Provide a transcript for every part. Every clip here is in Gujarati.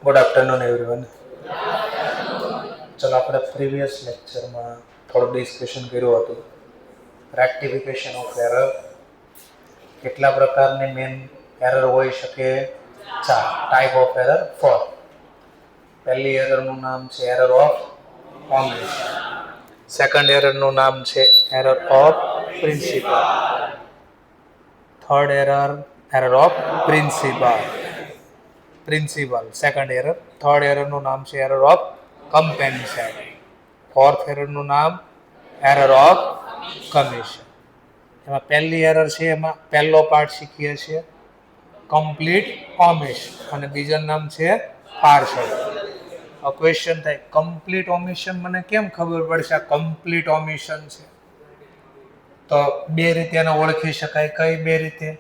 Good afternoon everyone. ચલો, આપણે પ્રીવિયસ લેક્ચરમાં થોડું ડિસ્કશન કર્યું હતું રેક્ટિફિકેશન ઓફ એરર. કેટલા પ્રકારની મેન એરર હોઈ શકે? 4 ટાઈપ ઓફ એરર 4. પહેલી એરરનું નામ છે એરર ઓફ ઓમિશન. સેકન્ડ એરરનું નામ છે error of principle. Third error of principle second error. Third એરરનું નામ છે એરર ઓફ કમ્પેન્સેટ. ફોર્થ એરરનું નામ એરર ઓફ કમિશન. એમાં પહેલી એરર છે, એમાં પહેલો પાર્ટ શીખીએ છીએ કમ્પ્લીટ ઓમિશન અને બીજાનું નામ છે પાર્શલ. ક્વેશ્ચન થાય કમ્પ્લીટ ઓમિશન મને કેમ ખબર પડશે આ કમ્પ્લીટ ઓમિશન છે? તો બે રીતે એને ઓળખી શકાય. કઈ બે રીતે?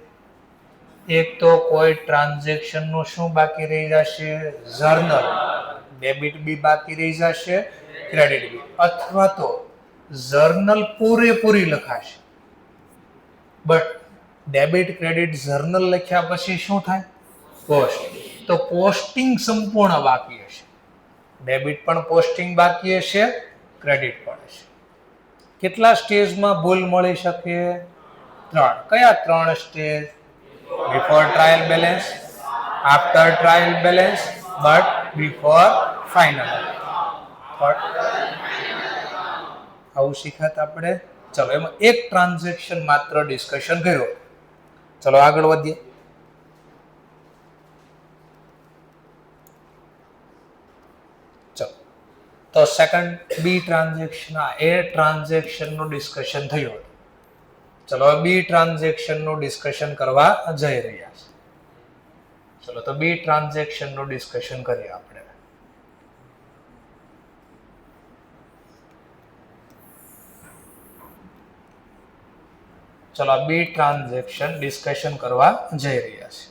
એક તો કોઈ ટ્રાન્ઝેક્શનનું શું બાકી રહી જશે? જર્નલ. ડેબિટ બી બાકી રહી જશે, ક્રેડિટ બી. અથવા તો જર્નલ પૂરેપૂરી લખાશે, બટ ડેબિટ ક્રેડિટ જર્નલ લખ્યા પછી શું થાય? પોસ્ટ. તો પોસ્ટિંગ સંપૂર્ણ બાકી હશે. ડેબિટ પણ પોસ્ટિંગ બાકી હશે, ક્રેડિટ પણ હશે. કેટલા સ્ટેજમાં ભૂલ મળી શકે? 3. કયા 3 stage? Before trial balance, after trial balance, but before final. આવું શીખ્યા આપણે. ચલો, એમાં એક ટ્રાન્ઝેક્શન માત્ર ડિસ્કશન કર્યો. ચલો આગળ વધીએ. ચલો, તો સેકન્ડ બી ટ્રાન્ઝેક્શન, એ ટ્રાન્ઝેક્શનનું ડિસ્કશન થયું. ચલો, બી ટ્રાન્ઝેક્શનનું ડિસ્કશન કરવા જઈ રહ્યા છે. ચલો, તો બી ટ્રાન્ઝેક્શનનું ડિસ્કશન કરીએ આપણે. ચલો, બી ટ્રાન્ઝેક્શન ડિસ્કશન કરવા જઈ રહ્યા છે.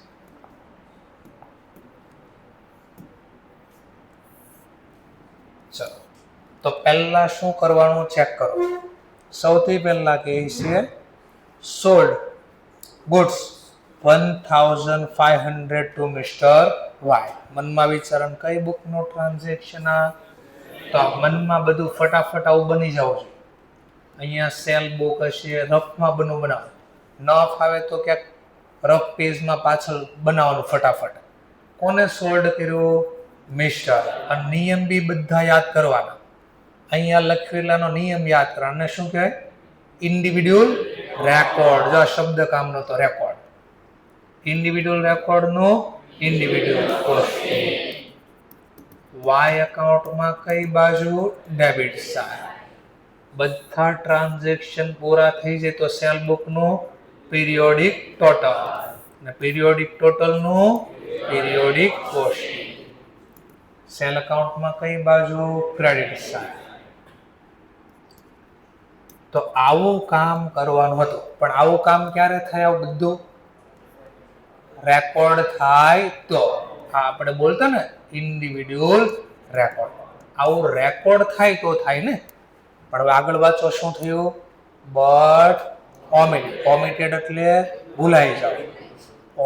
ચલો, તો પહેલા શું કરવાનું ચેક કરો. સૌથી પહેલા કે છે sold goods 1500 to Mister Y. મનમાં વિચારણ કઈ બુકનું ટ્રાન્ઝેક્શન આ? તો મનમાં બધું ફટાફટ આવું બની જવું જોઈએ. અહીંયા સેલ બુક હશે, રફમાં બનાવો. ન ફાવે તો ક્યાંક રફ પેજમાં પાછળ બનાવવાનું ફટાફટ. કોને સોલ્ડ કર્યું? મિસ્ટર. અને નિયમ બી બધા યાદ કરવાના. અહીંયા લખેલાનો નિયમ યાદ કરવાનો. શું કહેવાય? Individual record. જો શબ્દ કામનો તો રેકોર્ડ. ઇન્ડિવિડ્યુઅલ રેકોર્ડનો ઇન્ડિવિડ્યુઅલ કોસ્ટિંગ. વાય એકાઉન્ટમાં કઈ બાજુ? Debit side. બધા ટ્રાન્ઝેક્શન પૂરા થઈ જાય તો સેલ બુકનું પીરિયોડિક ટોટલ અને પીરિયોડિક ટોટલનું પીરિયોડિક કોસ્ટિંગ. સેલ એકાઉન્ટમાં કઈ બાજુ? Credit side. તો આવું કામ કરવાનું હતું. પણ આવું કામ ક્યારે થાય? આવું બધું રેકોર્ડ થાય તો. આપણે બોલતા ને ઇન્ડિવિડ્યુઅલ રેકોર્ડ. આવું રેકોર્ડ થાય તો થાય ને. પણ હવે આગળ વાંચો શું થયું? બટ ઓમિટેડ એટલે ભૂલાઈ જાવ.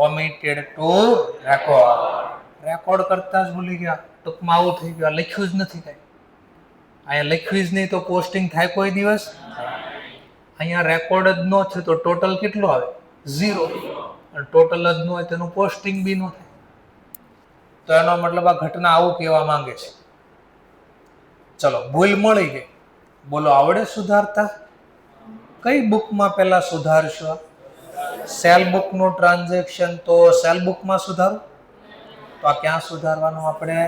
ઓમિટેડ ટુ રેકોર્ડ. રેકોર્ડ કરતા જ ભૂલી ગયા. ટૂંકમાં આવું થઈ ગયું. લખ્યું જ નથી કઈ. અહીંયા લખ્યું જ નહીં તો પોસ્ટિંગ થાય કોઈ દિવસ? અહીંયા રેકોર્ડ જ ન થયું તો ટોટલ કેટલું આવે? 0. અને ટોટલ જ ન હોય તેનું પોસ્ટિંગ બી ન થાય. તો એનો મતલબ આ ઘટના આવું કહેવા માંગે છે. ચલો, ભૂલ મળી ગઈ. બોલો, આવડે સુધારતા? કઈ બુકમાં પહેલા સુધારશો? સેલ બુકનું ટ્રાન્ઝેક્શન તો સેલ બુકમાં સુધારો. તો આ ક્યાં સુધારવાનું? આપણે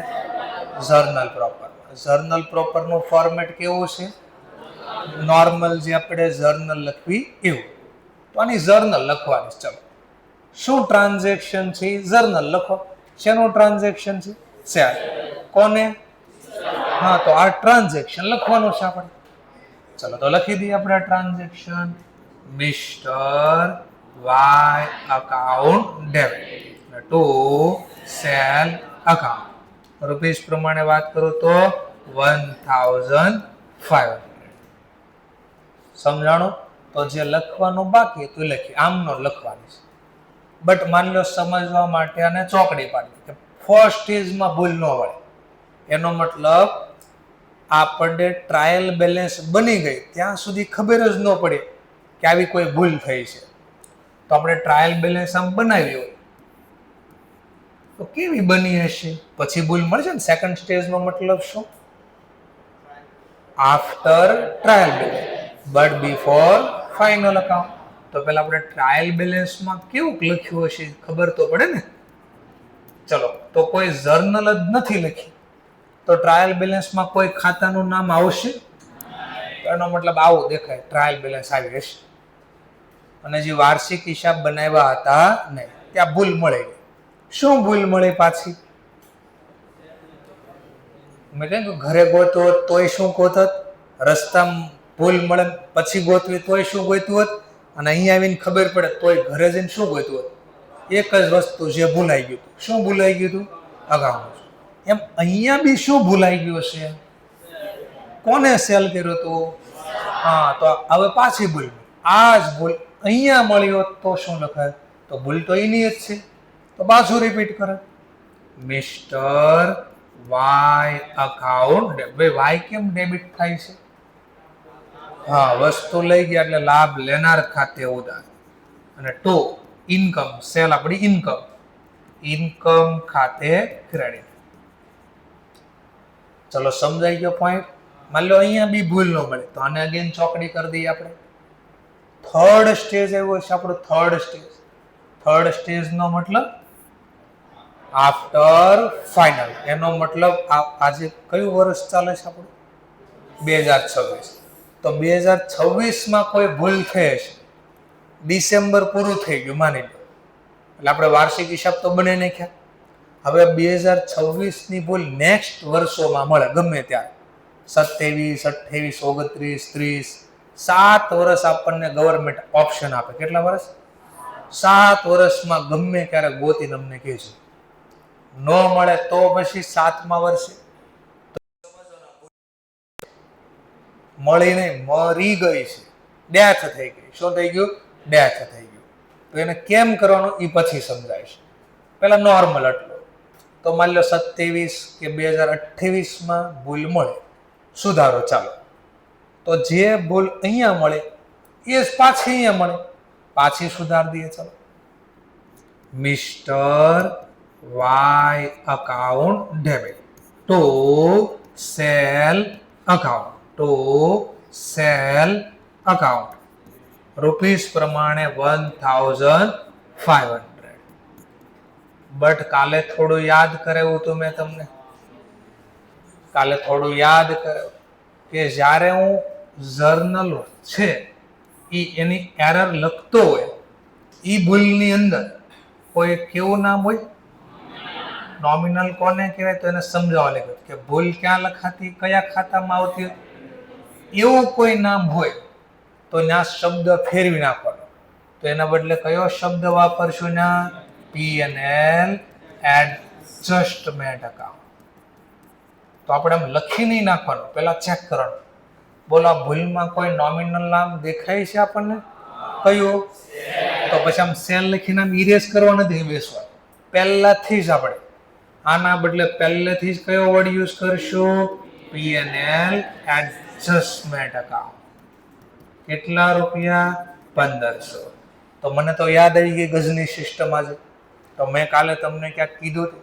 જર્નલ પ્રોપર. જર્નલ પ્રોપરનું ફોર્મેટ કેવું છે? નોર્મલ જે આપણે જર્નલ લખવી એવું. તો આની જર્નલ લખવાની. ચલો, શું ટ્રાન્ઝેક્શન છે? જર્નલ લખો. શેનું ટ્રાન્ઝેક્શન છે? સેલ. કોને? હા, તો આ ટ્રાન્ઝેક્શન લખવાનું છે આપણે. ચલો, તો લખી દઈએ આપણે transaction. Mister Y account debit to sale account. Rupees પ્રમાણે વાત કરું તો 1500. સમજાણો? તો જે લખવાનું બાકી તો લખી. આમ નો લખવાનું છે. બટ માની લો સમજવા માટે આને ચોકડી પાડી કે ફર્સ્ટ સ્ટેજમાં ભૂલ ન હોય. એનો મતલબ આપણે ટ્રાયલ બેલેન્સ બની ગઈ ત્યાં સુધી ખબર જ ન પડે કે આવી કોઈ ભૂલ થઈ છે. તો આપણે ટ્રાયલ બેલેન્સ આમ બનાવી હોય તો કેવી બની હશે, પછી ભૂલ મળશે ને. સેકન્ડ સ્ટેજનો મતલબ શું? After trial balance but before final account. તો પેલા આપણે ટ્રાયલ બેલેન્સમાં કેવું લખ્યું હશે ખબર તો પડે ને. ચલો, તો કોઈ જર્નલ જ નથી લખી તો ટ્રાયલ બેલેન્સમાં કોઈ ખાતાનું નામ આવશે? એનો મતલબ આવું દેખાય, ટ્રાયલ બેલેન્સ આવી હશે. અને જે વાર્ષિક હિસાબ બનાવ્યા હતા ને ત્યાં ભૂલ મળી ગઈ. શું ભૂલ મળી પાછી? મેં કહ્યું કે ઘરે ગોતવો તોય શું ગોતત, રસ્તામાં ભૂલ મળે પછી ગોતવી તોય શું ગોત્યું હોત, અને અહીંયા આવીને ખબર પડે તોય ઘરે જઈને શું ગોત્યું હોત. એક જ વસ્તુ જે ભૂલાઈ ગયું હતું. શું ભૂલાઈ ગયું હતું? અગાઉનું. એમ અહીંયા બી શું ભૂલાઈ ગયું છે? કોને સેલ કર્યો હતું? હા, તો હવે પાછી ભૂલ. આ જ ભૂલ અહીંયા મળી હોત તો શું લખાય? તો ભૂલ તો એની જ છે, તો પાછું રિપીટ કરે. Mister Y account. ભાઈ વાય કેમ ડેબિટ થાય છે? હા, વસ્તુ લઈ ગયા એટલે લાભ લેનાર ખાતે ઉધાર. અને ટુ ઇન્કમ, સેલ આપણી ઇન્કમ, ઇન્કમ ખાતે ક્રેડિટ. ચલો, સમજાઈ ગયો પોઈન્ટ? માન લો અહીંયા બી ભૂલ ન મળે તો આને અગેન ચોકડી કરી દઈએ આપણે. થર્ડ સ્ટેજ આવ્યો છે આપણો. Third stage. થર્ડ સ્ટેજ નો મતલબ આફ્ટર ફાઇનલ. એનો મતલબ આજે કયું વર્ષ ચાલે છે આપણું? 2026. તો 2026માં કોઈ ભૂલ થઈ હશે. ડિસેમ્બર પૂરું થઈ ગયું માની લો, એટલે આપણે વાર્ષિક હિસાબ તો બને નાખ્યા. હવે 2026ની ભૂલ નેક્સ્ટ વર્ષોમાં મળે ગમે ત્યારે. 27, 28, 29, 30, 7 વર્ષ આપણને ગવર્મેન્ટ ઓપ્શન આપે. કેટલા વર્ષ? 7 વર્ષમાં ગમે ત્યારે ગોતીને અમને કહેશે. ન મળે તો પછી 7મા વર્ષે મળી નહીં, મરી ગઈ છે, ડેથ થઈ ગઈ. શું થઈ ગયું? ડેથ થઈ ગયું. તો એને કેમ કરવાનું એ પછી સમજાય છે. પેલા નોર્મલ એટલો. તો માની લો 27 કે 2028માં ભૂલ મળે, સુધારો ચાલો. તો જે ભૂલ અહીંયા મળે એ જ પાછી અહીંયા મળે, પાછી સુધારી દઈએ. ચાલો, Mister Y account debit to sale account, to sale account rupees પ્રમાણે 1500. બટ કાલે થોડું યાદ કરાવ્યું હતું મેં તમને. કાલે થોડું યાદ કરાવ્યું કે જ્યારે હું જર્નલ છે એની એરર લખતો હોય એ ભૂલની અંદર કોઈ કેવું નામ હોય? નોમિનલ. કોને કહેવાય? તો એને સમજાવવા લાગ્યું કે ભૂલ ક્યાં લખાતી, કયા ખાતામાં આવતી, એવું કોઈ નામ હોય તો ત્યાં શબ્દ ફેરવી નાખવાનો. તો એના બદલે કયો શબ્દ વાપરશું? ના P&L એડજસ્ટમેન્ટ અકાઉન્ટ. તો આપણે એમ લખી નહીં નાખવાનું, પહેલા ચેક કરવાનું. બોલો, આ ભૂલમાં કોઈ નોમિનલ નામ દેખાય છે આપણને? કયું? તો પછી આમ સેલ લખીને આમ ઇરેઝ કરવા નથી બેસવા. પહેલાથી જ આપણે આના બદલે પહેલેથી જ કયો વર્ડ યુઝ કરશું? P&L adjustment account. કેટલા રૂપિયા? 1500. તો મને તો યાદ આવી ગઈ ગજની સિસ્ટમ આજે. તો મેં કાલે તમને ક્યાંક કીધું હતું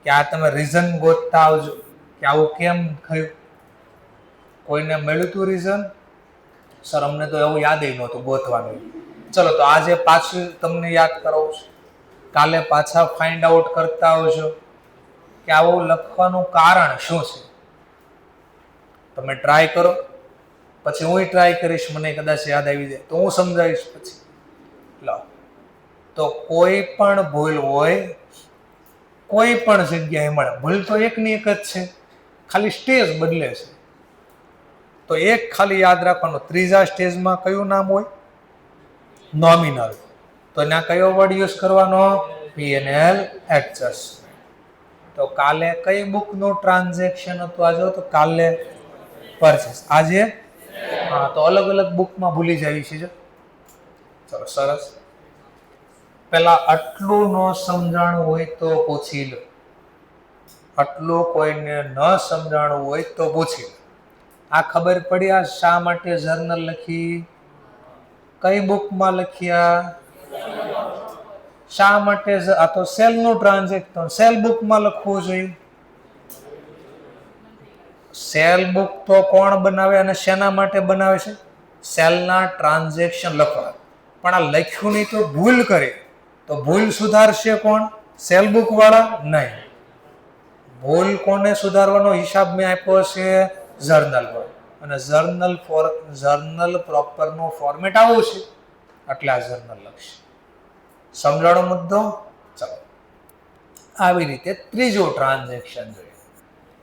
કે આ તમે રીઝન ગોતતા આવજો કે આવું કેમ થયું. કોઈને મળ્યું હતું રીઝન? સર અમને તો એવું યાદ નહોતું ગોતવાનું. ચલો, તો આજે પાછું તમને યાદ કરાવું છું. કાલે પાછા ફાઇન્ડ આઉટ કરતા આવજો કે આવું લખવાનું કારણ શું છે. તમે ટ્રાય કરો, પછી હું ટ્રાય કરીશ, મને કદાચ યાદ આવી જાય તો હું સમજાવીશ પછી. લો, તો કોઈ પણ ભૂલ હોય કોઈ પણ જગ્યાએ મળે. ભૂલ તો એકની એક જ છે, ખાલી સ્ટેજ બદલે છે. તો એક ખાલી યાદ રાખવાનું, ત્રીજા સ્ટેજમાં કયું નામ હોય? નોમિનલ. તો ત્યાં કયો વર્ડ યુઝ કરવાનો? P&L adjustment. તો કાલે કઈ બુકનું ટ્રાન્ઝેક્શન હતું? આજે તો કાલે પરચેસ, આજે હા. તો અલગ અલગ બુકમાં ભૂલી જાય છે. ચલો, સરસ. પેલા આટલું ન સમજાણું હોય તો પૂછી લો. આટલું કોઈને ન સમજાણું હોય તો પૂછી લો. આ ખબર પડી આ શા માટે જર્નલ લખી, કઈ બુકમાં લખ્યા, શા માટે? આ તો સેલનું ટ્રાન્ઝેક્શન, સેલ બુકમાં લખવું જોઈએ. સેલ બુક તો કોણ બનાવે અને શેના માટે બનાવે છે? સેલના ટ્રાન્ઝેક્શન લખવા. પણ આ લખ્યું નહીં તો ભૂલ કરે તો ભૂલ સુધારશે કોણ? સેલ બુક વાળા? નહીં. ભૂલ કોને સુધારવાનો હિસાબ મેં આપ્યો છે? જર્નલ પર. અને જર્નલ પ્રોપરનું ફોર્મેટ આવું છે એટલે આ જર્નલ લખશે. સમજાણો મુદ્દો? ચલો, આવી રીતે ત્રીજું ટ્રાન્ઝેક્શન જોઈએ,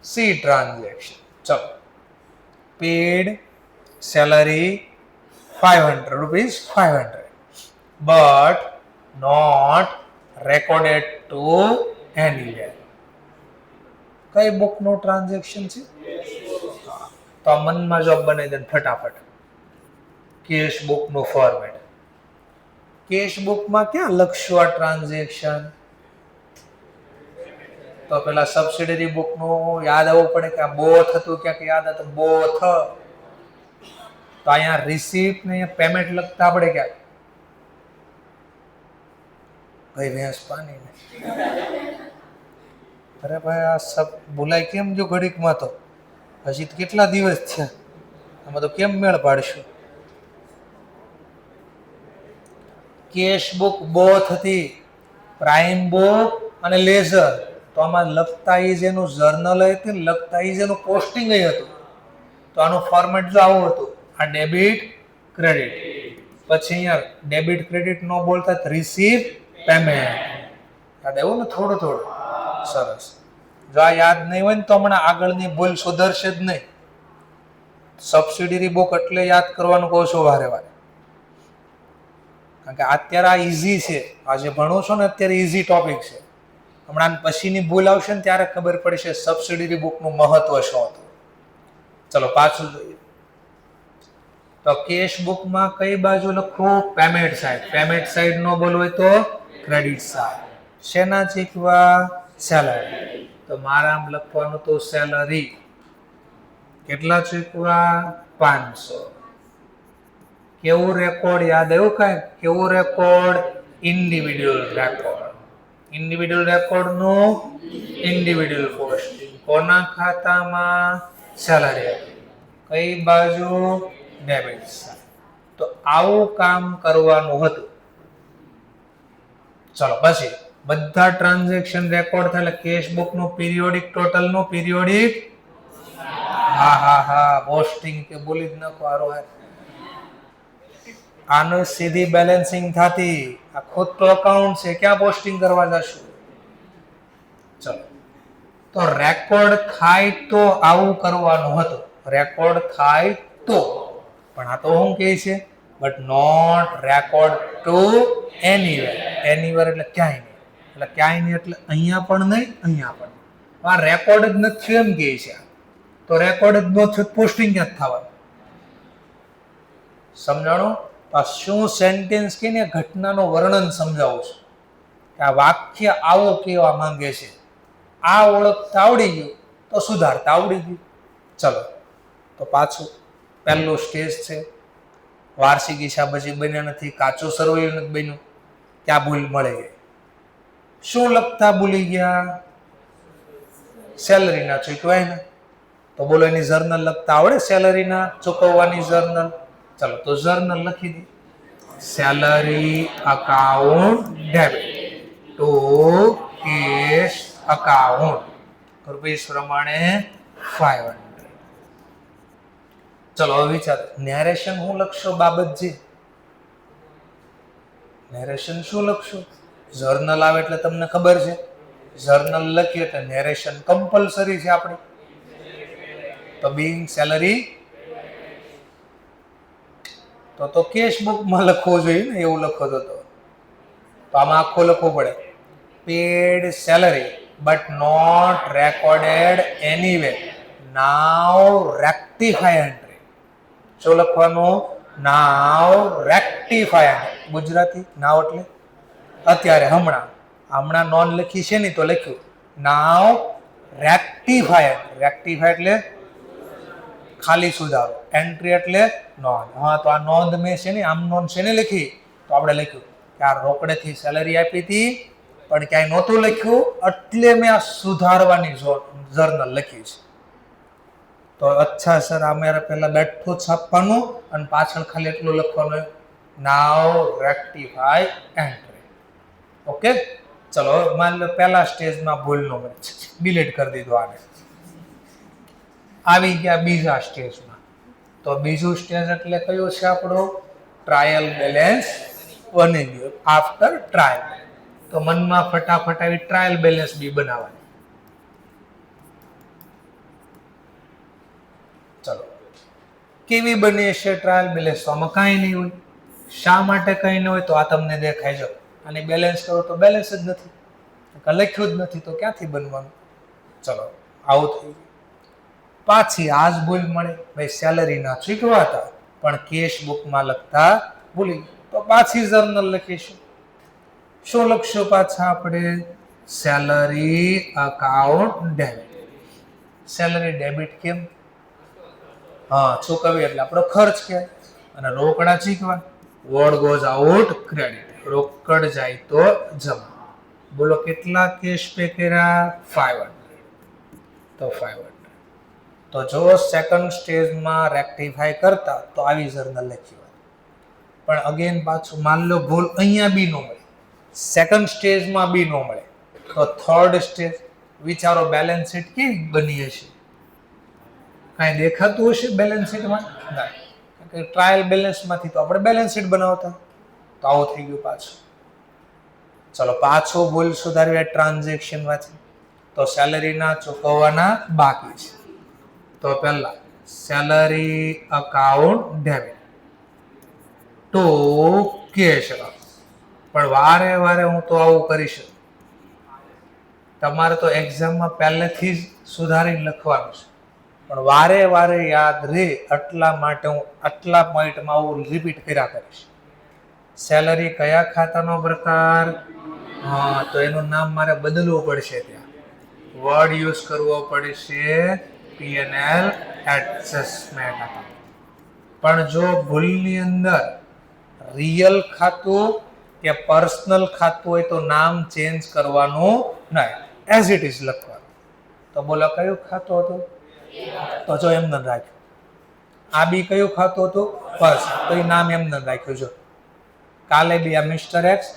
સી ટ્રાન્ઝેક્શન. ચલો, pad salary 500 rupees 500 but not recorded to anywhere. કઈ બુકનું ટ્રાન્ઝેક્શન છે? તો આ મનમાં જોબ બનાવી દે ફટાફટ. Cache બુકનું format. કેશ બુકમાં ક્યાં લખશું આ ટ્રાન્ઝેક્શન? તો પેલા સબસિડરી બુકનું યાદ આવવું પડે કે આ બોથ હતું, ક્યાંક યાદ હતું બોથ. તો અહીંયા રિસીપ્ટ ને અહીંયા પેમેન્ટ લખતા આપણે ક્યાંક ભાઈ ભેંસ પાણી ને. અરે ભાઈ આ સબ ભૂલાય કેમ જો ઘડીકમાં? તો હજી કેટલા દિવસ થયા, આમાં તો કેમ મેળ પાડશું? કેશ બુક બોથ હતી, પ્રાઇમ બુક અને લેઝર. તો આમાં લખતા ઈ જેનું જર્નલ હતું, લખતા ઈ જેનું પોસ્ટિંગ હતું. તો આનું ફોર્મેટ જો આવું હતું, આ ડેબિટ ક્રેડિટ. પછી અહીંયા ડેબિટ ક્રેડિટ નો બોલતા રિસીપ પેમેન્ટ. યાદ આવ્યું ને થોડું થોડું? સરસ. જો આ યાદ નહીં હોય ને તો હમણાં આગળની ભૂલ સુધરશે જ નહીં. સબસિડરી બુક એટલે યાદ કરવાનું કહું છું વારે વારે, કારણ કે અત્યારે આ ઈઝી છે. આજે ભણું છો ને અત્યારે ઈઝી ટોપિક છે. હમણાં પછીની ભૂલ આવશે ને ત્યારે ખબર પડશે સબસિડરી બુકનું મહત્વ શું હતું. ચલો પાછું જોઈએ. તો કેશ બુકમાં કઈ બાજુ લખવું? Payment side. પેમેન્ટ સાઈડ નો બોલવું હોય તો ક્રેડિટ સાઈડ. શેના ચૂકવા? સેલરી. તો મારા લખવાનું તો સેલરી. કેટલા ચૂકવા? 500. કેવું રેકોર્ડ? યાદ આવ્યું કાંઈ? કેવું record? Individual record. Individual record નું ઇન્ડિવિડ્યુઅલ પોસ્ટિંગ. કોના ખાતામાં? સેલરી. કઈ બાજુ? Debit side. તો આવું કામ કરવાનું હતું. ચલો પછી બધા ટ્રાન્ઝેક્શન રેકોર્ડ થાય એટલે કેશ બુક નું પીરિયોડિક, ટોટલ નું પીરિયોડિક. હા પોસ્ટિંગ કે બોલી જ નાખો હારો હાર. આનું સીધી બેલેન્સિંગ થતી. આ ખુદ તો અકાઉન્ટ છે, ક્યાં પોસ્ટિંગ કરવા જશું? ચલો, તો રેકોર્ડ થાય તો આવું કરવાનું હતું. રેકોર્ડ થાય તો. પણ આ તો શું કહે છે? But not record to anywhere. Anywhere એટલે ક્યાંય નહીં. એટલે ક્યાંય નહીં એટલે અહીંયા પણ નહીં, અહીંયા પણ. આ રેકોર્ડ જ નથી એમ કહે છે. તો રેકોર્ડ જ ન થયું પોસ્ટિંગ ક્યાં થવાનું? સમજાણો? આ શું સેન્ટેન્સ કે ને ઘટનાનું વર્ણન સમજાવું છું કે આ વાક્ય આવું કહેવા માંગે છે. આ ઓળખતા આવડી ગયું તો સુધારતા આવડી ગયું. ચલો, તો પાછું પહેલું સ્ટેજ છે. વાર્ષિક હિસાબ હજી બન્યા નથી, કાચું સર્વે નથી બન્યું. ક્યાં ભૂલ મળે ગઈ? શું લખતા ભૂલી ગયા? સેલરીના ચૂકવાય ને. તો બોલો એની જર્નલ લખતા આવડે? સેલરીના ચૂકવવાની જર્નલ. ચલો, તો જર્નલ લખી દી. Salary account debit to cash account rupees પ્રમાણે 500. ચલો હવે વિચાર, નેરેશન હું લખશો બાબતજી? નેરેશન શું લખશો? જર્નલ આવે એટલે તમને ખબર છે, જર્નલ લખીએ એટલે નેરેશન કમ્પલસરી છે આપણે. તો બિંગ સેલરી તો કેશ બુકમાં લખવું જોઈએ ને, એવું લખો તો આમાં આખો લખવું પડે. Paid salary but not recorded anyway. Now rectify entry. શું લખવાનું? નાવ રેક્ટિફાય. ગુજરાતી નાવ એટલે અત્યારે હમણાં નોન લખી છે ને તો લખ્યું નાવ રેક્ટિફાય. રેક્ટિફાય એટલે ખાલી સુધારો, એન્ટ્રી એટલે નોંધ. હા, તો આ નોંધ મેં છે ને આમ નોંધ છે ને લખી, તો આપણે લખ્યું કે આ રોકડેથી સેલરી આપી હતી પણ ક્યાંય નહોતું લખ્યું, એટલે મેં આ સુધારવાની જર્નલ લખી છે. તો અચ્છા સર, અમારે પહેલા બેઠું છાપવાનું અને પાછળ ખાલી એટલું લખવાનું નાવ રેક્ટિફાય એન્ટ્રી. ઓકે, ચલો માન લો પહેલા સ્ટેજમાં ભૂલનો મને ડિલીટ કરી દીધું આને. આવી ગયા બીજા સ્ટેજમાં. તો બીજું સ્ટેજ એટલે કયું છે આપણું? ટ્રાયલ બેલેન્સ બની ગયું આફ્ટર ટ્રાયલ. તો મનમાં ફટાફટ આવી ટ્રાયલ બેલેન્સ બી બનાવવાની. ચલો, કેવી બની છે ટ્રાયલ બેલેન્સ? તો આમાં કાંઈ નહીં હોય. શા માટે કંઈ ન હોય? તો આ તમને દેખાય છે. અને બેલેન્સ કરો તો બેલેન્સ જ નથી, લખ્યું જ નથી, તો ક્યાંથી બનવાનું? ચલો, આવું થઈ ગયું. પાછી આ જ ભૂલ મળે. ભાઈ સેલરી ના ચૂકવા હતા પણ કેશ બુકમાં લખતા ભૂલી, તો પાછી જર્નલ લખીશું. શું લખશું પાછા આપણે? Salary account debit. Salary debit કેમ? હા, ચૂકવી એટલે આપણો ખર્ચ કહેવાય. અને રોકડા ચૂકવા, વોર્ડ ગોઝ આઉટ ક્રેડિટ. રોકડ જાય તો જમા. બોલો કેટલા કેશ પે કર્યા? 500. તો 500. તો જો સેકન્ડ સ્ટેજમાં રેક્ટિફાય કરતા તો આવી જર્નલ લખી હોય. પણ અગેન પાછું માન લો ભૂલ અહીંયા બી ન મળે, સેકન્ડ સ્ટેજમાં બી ન મળે, તો થર્ડ સ્ટેજ વિચારો બેલેન્સ શીટ કેવી બની હશે? કાંઈ દેખાતું હશે બેલેન્સ શીટમાં? ના, કે ટ્રાયલ બેલેન્સમાંથી તો આપણે બેલેન્સ શીટ બનાવતા. તો આવું થઈ ગયું પાછું. ચલો, પાછો ભૂલ સુધારવી ટ્રાન્ઝેક્શનમાંથી. તો સેલરીના ચૂકવવાના બાકી છે, તો પહેલા salary account debit to cash. પણ વારે વારે હું તો આવું કરીશ, તમારે તો એક્ઝામમાં પહેલેથી જ સુધારીને લખવાનું છે. પણ વારે વારે યાદ રહે એટલા માટે હું આટલા પોઈન્ટમાં આવું રિપીટ કર્યા કરીશ. સેલરી કયા ખાતાનો પ્રકાર? હા, તો એનું નામ મારે બદલવું પડશે. ત્યાં વર્ડ યુઝ કરવો પડશે, P&L એડજસ્ટમેન્ટ અકાઉન્ટ. પણ જો ભૂલની અંદર રિયલ ખાતું કે પર્સનલ ખાતું હોય તો નામ ચેન્જ કરવાનું નહીં, એઝ ઇટ ઇઝ લખવાનું. તો બોલો કયું ખાતું હતું? તો જો એમને રાખ્યું. આ બી કયું ખાતું હતું? પર્સ. તો એ નામ એમને રાખ્યું. જો કાલે બી આ મિસ્ટર એક્સ.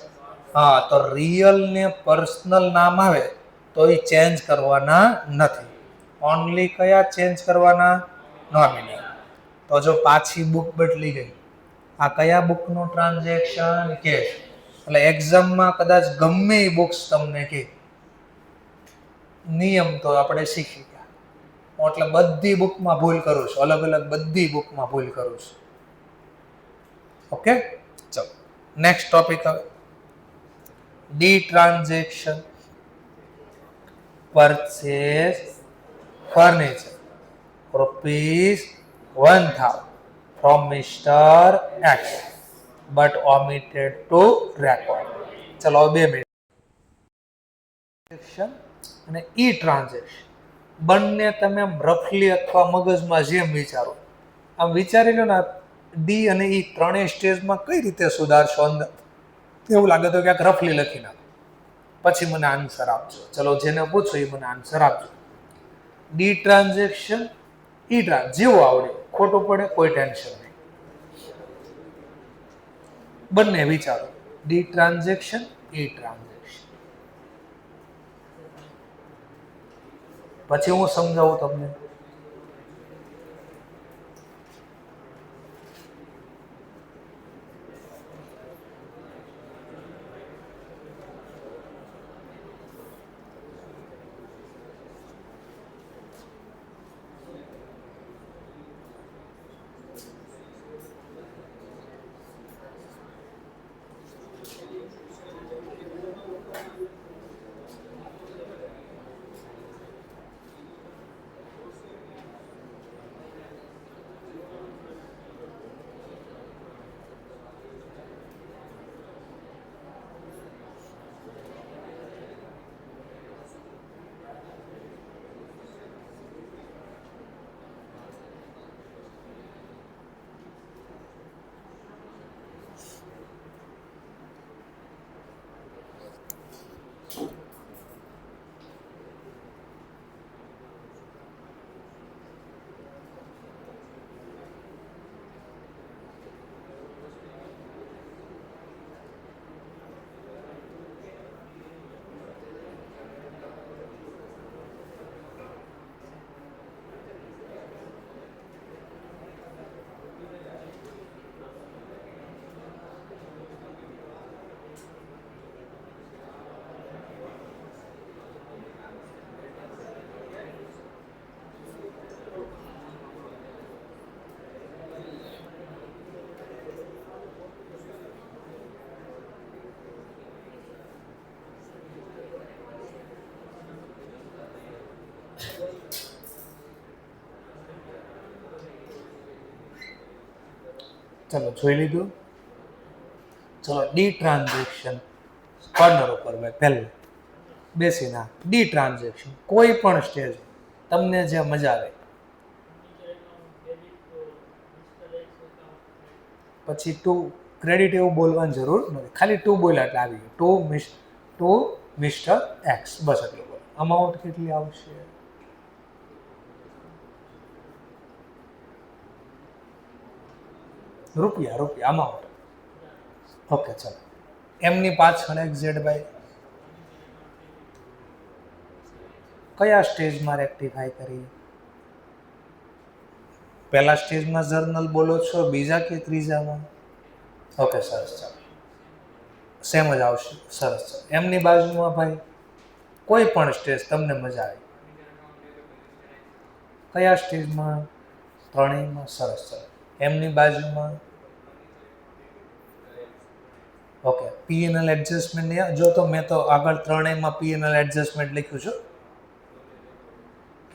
હા, તો રિયલ ને પર્સનલ નામ આવે તો એ ચેન્જ કરવાના નથી. ઓનલી કયા ચેન્જ કરવાના? નોમિનલ. તો જો પાછી બુક બદલી ગઈ. આ કયા બુકનું ટ્રાન્ઝેક્શન? કેશ. એટલે એક્ઝામમાં કદાચ ગમે એ બુક્સ તમને કે નિયમ તો આપણે શીખી ગયા. એટલે બધી બુકમાં ભૂલ કરું છું, અલગ અલગ બધી બુકમાં ભૂલ કરું છું. ઓકે, ચલો નેક્સ્ટ ટોપિક. હવે D transaction. Purchase furniture ₹1000 from Mr. X but omitted to record. ચલો 2 મિનિટ. અને ઈ ટ્રાન્ઝેક્શન બંને તમે રફલી અથવા મગજમાં જેમ વિચારો આમ વિચારી લો ને. ડી અને ઈ ત્રણેય સ્ટેજમાં કઈ રીતે સુધારશો? અંદર એવું લાગે તો ક્યાંક રફલી લખી નાખો, પછી મને આન્સર આપજો. ચલો, જેને પૂછો એ મને આન્સર આપજો. ડી ટ્રાન્ઝેક્શન, ઈ ટ્રાન્ઝ જેવું આવડે, ખોટું પડે કોઈ ટેન્શન નહીં. બંને વિચારો, ડી ટ્રાન્ઝેક્શન, ઈ ટ્રાન્ઝેક્શન. પછી હું સમજાવું તમને. ચલો જોઈ લીધું. ચલો ડી ટ્રાન્ઝેક્શન કોર્નર ઉપર ભાઈ પહેલું બેસીને ડી ટ્રાન્ઝેક્શન કોઈ પણ સ્ટેજ તમને જે મજા આવે. પછી ટુ ક્રેડિટ એવું બોલવાની જરૂર નથી, ખાલી ટુ બોલ્યા એટલે આવી ગયું. ટુ મિસ્ટર એક્સ, બસ એટલું બોલો. અમાઉન્ટ કેટલી આવશે? રૂપિયા અમાઉન્ટ. ઓકે ચાલો. એમની પાછળ એક્ઝેડ બાય કયા સ્ટેજમાં રેક્ટિફાઈ કરી? પહેલા સ્ટેજમાં જર્નલ બોલો છો, બીજા કે ત્રીજામાં? ઓકે સરસ, ચાલો સેમ જ આવશે. સરસ. એમની બાજુમાં ભાઈ કોઈ પણ સ્ટેજ તમને મજા આવે, કયા સ્ટેજમાં? ત્રણેયમાં. સરસ. ચાલો એમની બાજુમાં ઓકે પીએનએલ એડજસ્ટમેન્ટ જો તો મેં તો આગળ ત્રણેયમાં પીએનએલ એડજસ્ટમેન્ટ લખ્યું છે.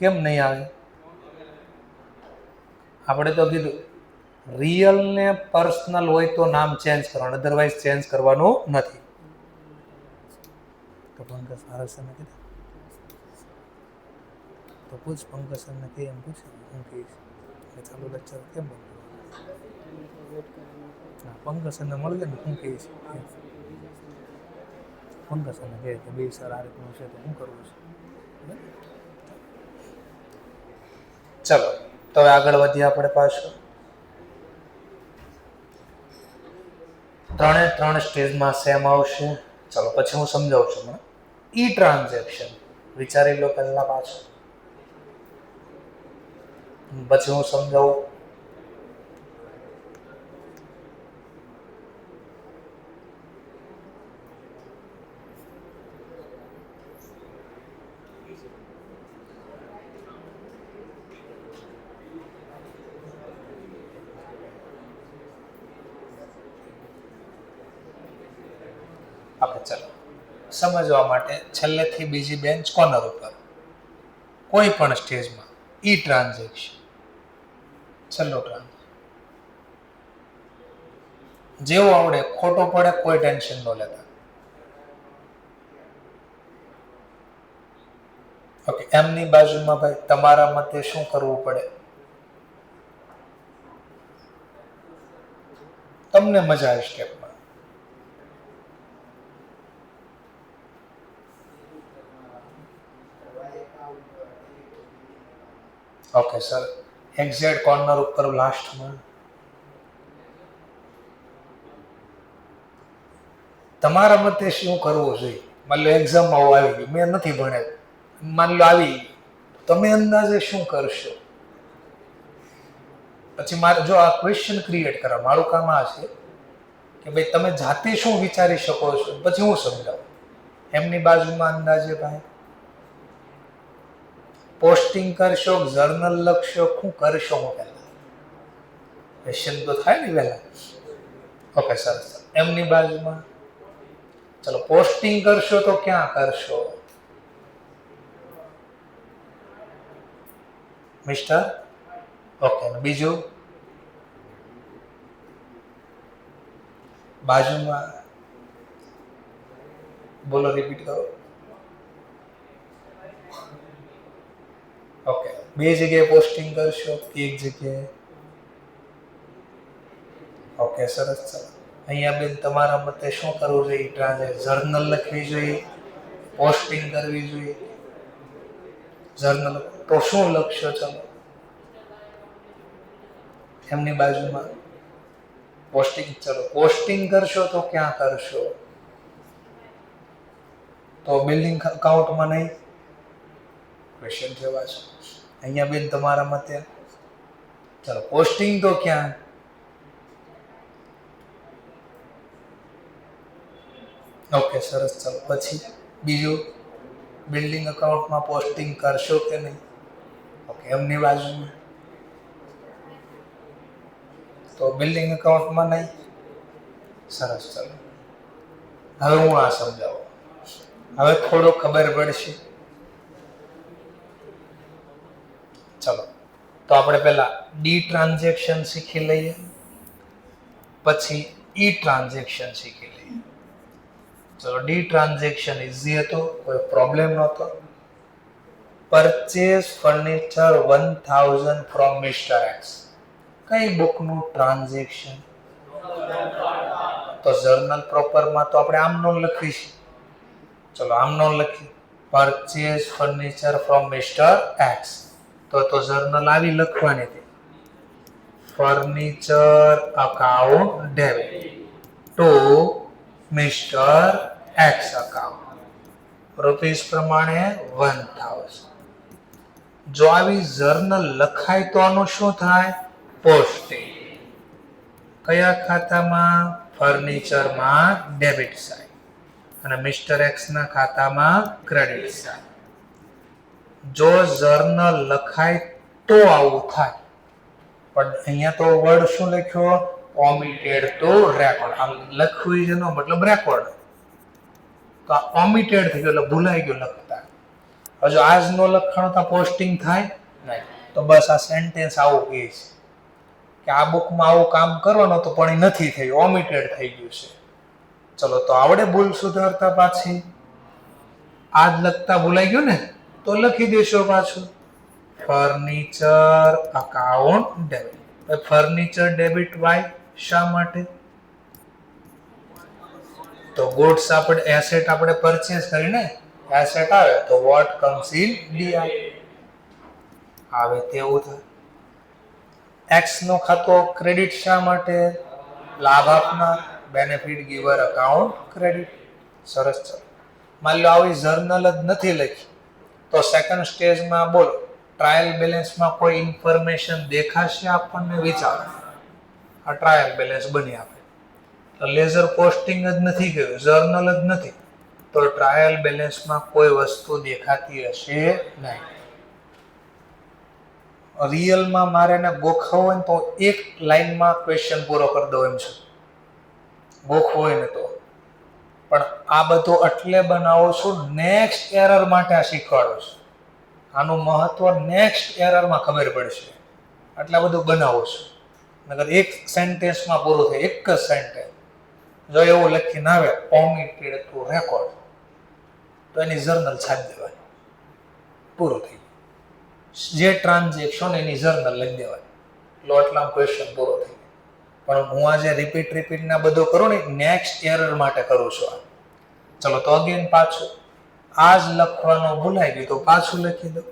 કેમ નહીં આવે? આપણે તો કીધું રિયલ ને પર્સનલ હોય તો નામ ચેન્જ કરવાનું, અધરવાઇઝ ચેન્જ કરવાનું નથી. તો પંકજ સરસને કીધું તો પૂછ પંકજ સરને કે એમ પૂછે હું કહીશ કે ચાલુ લેક્ચર કેમ બંધ કરવાનું? પંકજ સરને મળે ને હું કહીશ પંકજ સરને કહે કે બે સર આ રીતનું છે તો શું કરવું છે. ચલો તો હવે આગળ વધીએ આપણે પાછું. ત્રણ સ્ટેજમાં સેમ આવશે. ચલો પછી હું સમજાવું છું. ઈ ટ્રાન્ઝેક્શન વિચારી લો પહેલા પાછું, પછી હું સમજાવું. આપણે ચાલો સમજવા માટે છેલ્લેથી બીજી બેન્ચ કોર્નર ઉપર કોઈ પણ સ્ટેજમાં ઈ ટ્રાન્ઝેક્શન છેલ્લો ટ્રાન્ઝેક્શન જેવો આવડે, ખોટો પડે કોઈ ટેન્શન ન લેતા. ઓકે એમની બાજુમાં ભાઈ તમારા મતે શું કરવું પડે? તમને મજા આવે સ્ટેપમાં. ઓકે સર એક્ઝેક્ટ કોર્નર ઉપર લાસ્ટમાં તમારા મતે શું કરવું જોઈએ? માની લો એક્ઝામમાં આવી ગયું, મેં નથી ભણેલ, માની લો આવી તમે અંદાજે શું કરશો? પછી મારે જો આ ક્વેશ્ચન ક્રિએટ કરવા મારું કામ આ છે કે ભાઈ તમે જાતે શું વિચારી શકો છો, પછી હું સમજાવું. એમની બાજુમાં અંદાજે ભાઈ પોસ્ટિંગ કરશો, જર્નલ લખશો, શું કરશો? હું પહેલા ક્વેશ્ચન તો થાય ને પહેલા. ઓકે સરસ. એમની બાજુમાં ચલો પોસ્ટિંગ કરશો તો ક્યાં કરશો મિસ્ટર? ઓકે બીજું બાજુમાં બોલો, રિપીટ કરો. ઓકે બે જગ્યાએ પોસ્ટિંગ કરશો કે એક જગ્યાએ? ઓકે સરસ. ચાલો અહીંયા બેન તમારા મતે શું કરવું જોઈએ? જર્નલ લખવી જોઈએ, પોસ્ટિંગ કરવી જોઈએ? જર્નલ તો શું લખશો? ચાલો એમની બાજુમાં પોસ્ટિંગ. ચલો પોસ્ટિંગ કરશો તો ક્યાં કરશો? તો બિલ્ડિંગ અકાઉન્ટમાં નહીં. ક્વેશ્ચન જેવા છે. અહીંયા બેન તમારા મતે ચલો પોસ્ટિંગ તો ક્યાં? ઓકે સરસ. ચલો પછી બીજું બિલ્ડિંગ અકાઉન્ટમાં પોસ્ટિંગ કરશો કે નહીં? ઓકે એમની બાજુમાં તો બિલ્ડિંગ અકાઉન્ટમાં નહીં. સરસ. ચલો હવે હું આ સમજાવું. હવે થોડો ખબર પડશે. ચલો તો આપણે પહેલા ડી ટ્રાન્ઝેક્શન શીખી લઈએ. પછી ઈ ટ્રાન્ઝેક્શન શીખી લઈએ. ચલો, ડી ટ્રાન્ઝેક્શન ઇઝી હતો, કોઈ પ્રોબ્લેમ નહોતો. Purchase furniture 1000 from mister x. કઈ બુકનું ટ્રાન્ઝેક્શન? તો જર્નલ પ્રોપરમાં તો આપણે આમ નો લખીશું. ચલો આમ નો લખી, purchase furniture from mister x. તો જર્નલ આવી લખવાની હતી, furniture account debit two mister x account, rupees પ્રમાણે 1000. જો આવી જર્નલ લખાય તો આનું શું થાય? પોસ્ટિંગ. કયા ખાતામાં? ફર્નિચરમાં ડેબિટ સાઇડ અને મિસ્ટર એક્સ ના ખાતામાં ક્રેડિટ સાઇડ. જો જર્નલ લખાય તો આવું થાય, પણ અહીંયા તો વર્ડ શું લખ્યો? ઓમિટેડ ટુ રેકોર્ડ. આમ લખવું જેનો મતલબ રેકોર્ડ, તો આ ઓમિટેડ થઈ ગયો એટલે ભૂલાઈ ગયો લખતા. હજુ આજ નો લખાણો તો પોસ્ટિંગ થાય નહીં. તો બસ આ સેન્ટેન્સ આવું કહે છે કે આ બુકમાં આવું કામ કરવાનું તો પણ એ નથી થયું, ઓમિટેડ થઈ ગયું છે. ચલો, તો આવડે ભૂલ સુધારતા પાછી? આજ લખતા ભૂલાઈ ગયું ને, તો લખી દેશો પાછું, furniture account debit. Furniture debit why શા માટે? તો ગુડ્સ આપણે એસેટ આપણે પરચેસ કરીને એસેટ આવે તો વોટ કમ્સ ઇન ડીઆર આવે તેવું થાય. એક્સ નો ખાતો ક્રેડિટ શા માટે? લાભ આપનાર, બેનિફિટ ગીવર અકાઉન્ટ ક્રેડિટ. સરસ. ચલો, માની લો આવી જર્નલ જ નથી લખી તો સેકન્ડ સ્ટેજમાં બોલો, ટ્રાયલ બેલેન્સમાં કોઈ ઇન્ફોર્મેશન દેખાશે આપણને? વિચારો, આ ટ્રાયલ બેલેન્સ બની આપે તો લેઝર પોસ્ટિંગ જ નથી ગયું, જર્નલ જ નથી, તો ટ્રાયલ બેલેન્સમાં કોઈ વસ્તુ દેખાતી હશે નહીં. રિયલમાં મારે એને ગોખવું હોય ને તો એક લાઈનમાં ક્વેશ્ચન પૂરો કરી દો એમ છે, ગોખવું હોય ને તો. પણ આ બધું એટલે બનાવો છું, નેક્સ્ટ એરર માટે આ શીખવાડું છું. આનું મહત્વ નેક્સ્ટ એરરમાં ખબર પડશે, આટલા બધું બનાવો છું. નકર એક સેન્ટેન્સમાં પૂરું થાય, એક જ સેન્ટેન્સ. જો એવું લખીને આવે ઓમિટેડ ટુ રેકોર્ડ, તો એની જર્નલ છાપી દેવાની, પૂરું થઈ ગયું. જે ટ્રાન્ઝેક્શન એની જર્નલ લખી દેવાની, એટલે આટલા ક્વેશ્ચન પૂરો થઈ ગયો. પણ હું આજે રિપીટ ના બધું કરું ને, નેક્સ્ટ એરર માટે કરું છું આ. ચલો, તો અગેન પાછું આજ લખવાનું ભૂલાઈ ગયું તો પાછું લખી દો,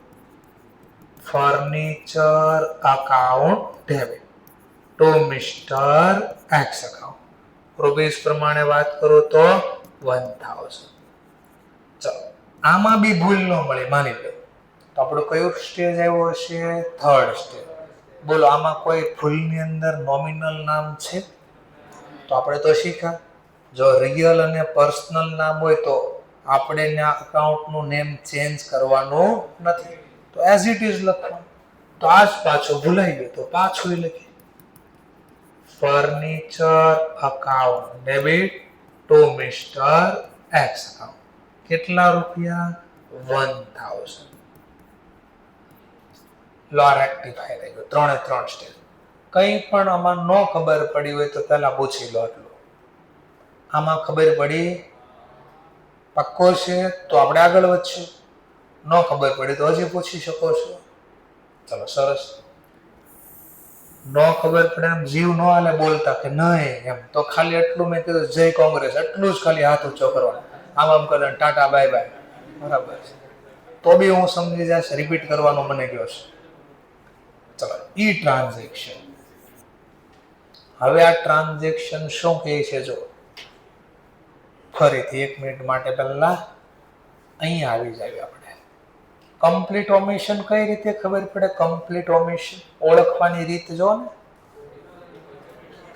furniture account debit two mister x account, rupees પ્રમાણે વાત કરું તો 1000. ચલો, આમાં બી ભૂલ ન મળે માની લો તો આપણું કયું સ્ટેજ આવ્યો હશે? Third stage. બોલો, આમાં કોઈ ભૂલની અંદર નોમિનલ નામ છે? તો આપણે તો શીખ્યા, જો રિયલ અને પર્સનલ નામ હોય તો આપણે અકાઉન્ટનું નેમ ચેન્જ કરવાનું નથી, તો એઝ ઇટ ઇઝ લખવાનું. તો આજ પાછું ભૂલાઈ ગયું તો પાછું લખી, furniture account debit two mister x account. કેટલા રૂપિયા? 1000. લો, રેક્ટિફાઈ થઈ ગયું. 3 સ્ટેજ. કંઈ પણ આમાં ન ખબર પડી હોય તો પહેલા પૂછી લો. એટલું આમાં ખબર પડી પક્કો છે તો આપણે આગળ વધશું, ન ખબર પડી તો હજી પૂછી શકો છો. ચલો, સરસ. ન ખબર પડે એમ જીવ ન હાલે બોલતા કે નહીં એમ, તો ખાલી એટલું મેં કીધું જય કોંગ્રેસ એટલું જ ખાલી હાથ ઊંચો કરવાનો, આમ કરે ટાટા બાય બાય, બરાબર છે. તો બી હું સમજી જઈશ, રિપીટ કરવાનું મને કહો છે. ચલો, ઈ ટ્રાન્ઝેક્શન. હવે આ ટ્રાન્ઝેક્શન શું કહે છે? જો ફરીથી 1 મિનિટ માટે પહેલા અહીંયા આવી જાય આપણે. કમ્પ્લીટ ઓમિશન કઈ રીતે ખબર પડે? કમ્પ્લીટ ઓમિશન ઓળખવાની રીત જો ને,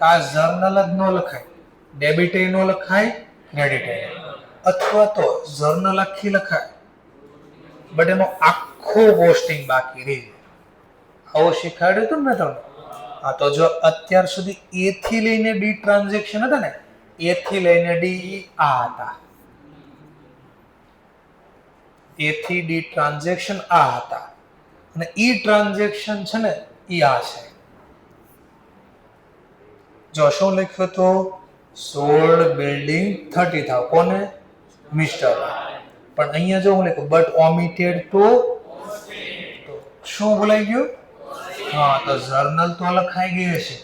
આ જર્નલ જ ન લખાય, ડેબિટ એ ન લખાય, ક્રેડિટ એ, અથવા તો જર્નલ આખી લખાય બટ એનો આખો પોસ્ટિંગ બાકી રહી. આવું શીખવાડ્યું હતું ને તમને. હા, તો જો અત્યાર સુધી એ થી લઈને ડી ટ્રાન્ઝેક્શન હતા ને, એ થી લઈને ડી આ હતા, એ થી ડી ટ્રાન્ઝેક્શન આ હતા, અને ઈ ટ્રાન્ઝેક્શન છે ને ઈ આ છે. જો શું લખ્યું તો સોલ્ડ બિલ્ડિંગ 30,000 કોને મિસ્ટર પણ અહીંયા જો હું લખ્યું બટ ઓમિટેડ ટુ શું ભૂલાઈ ગયું હા તો જર્નલ તો લખાઈ ગયું છે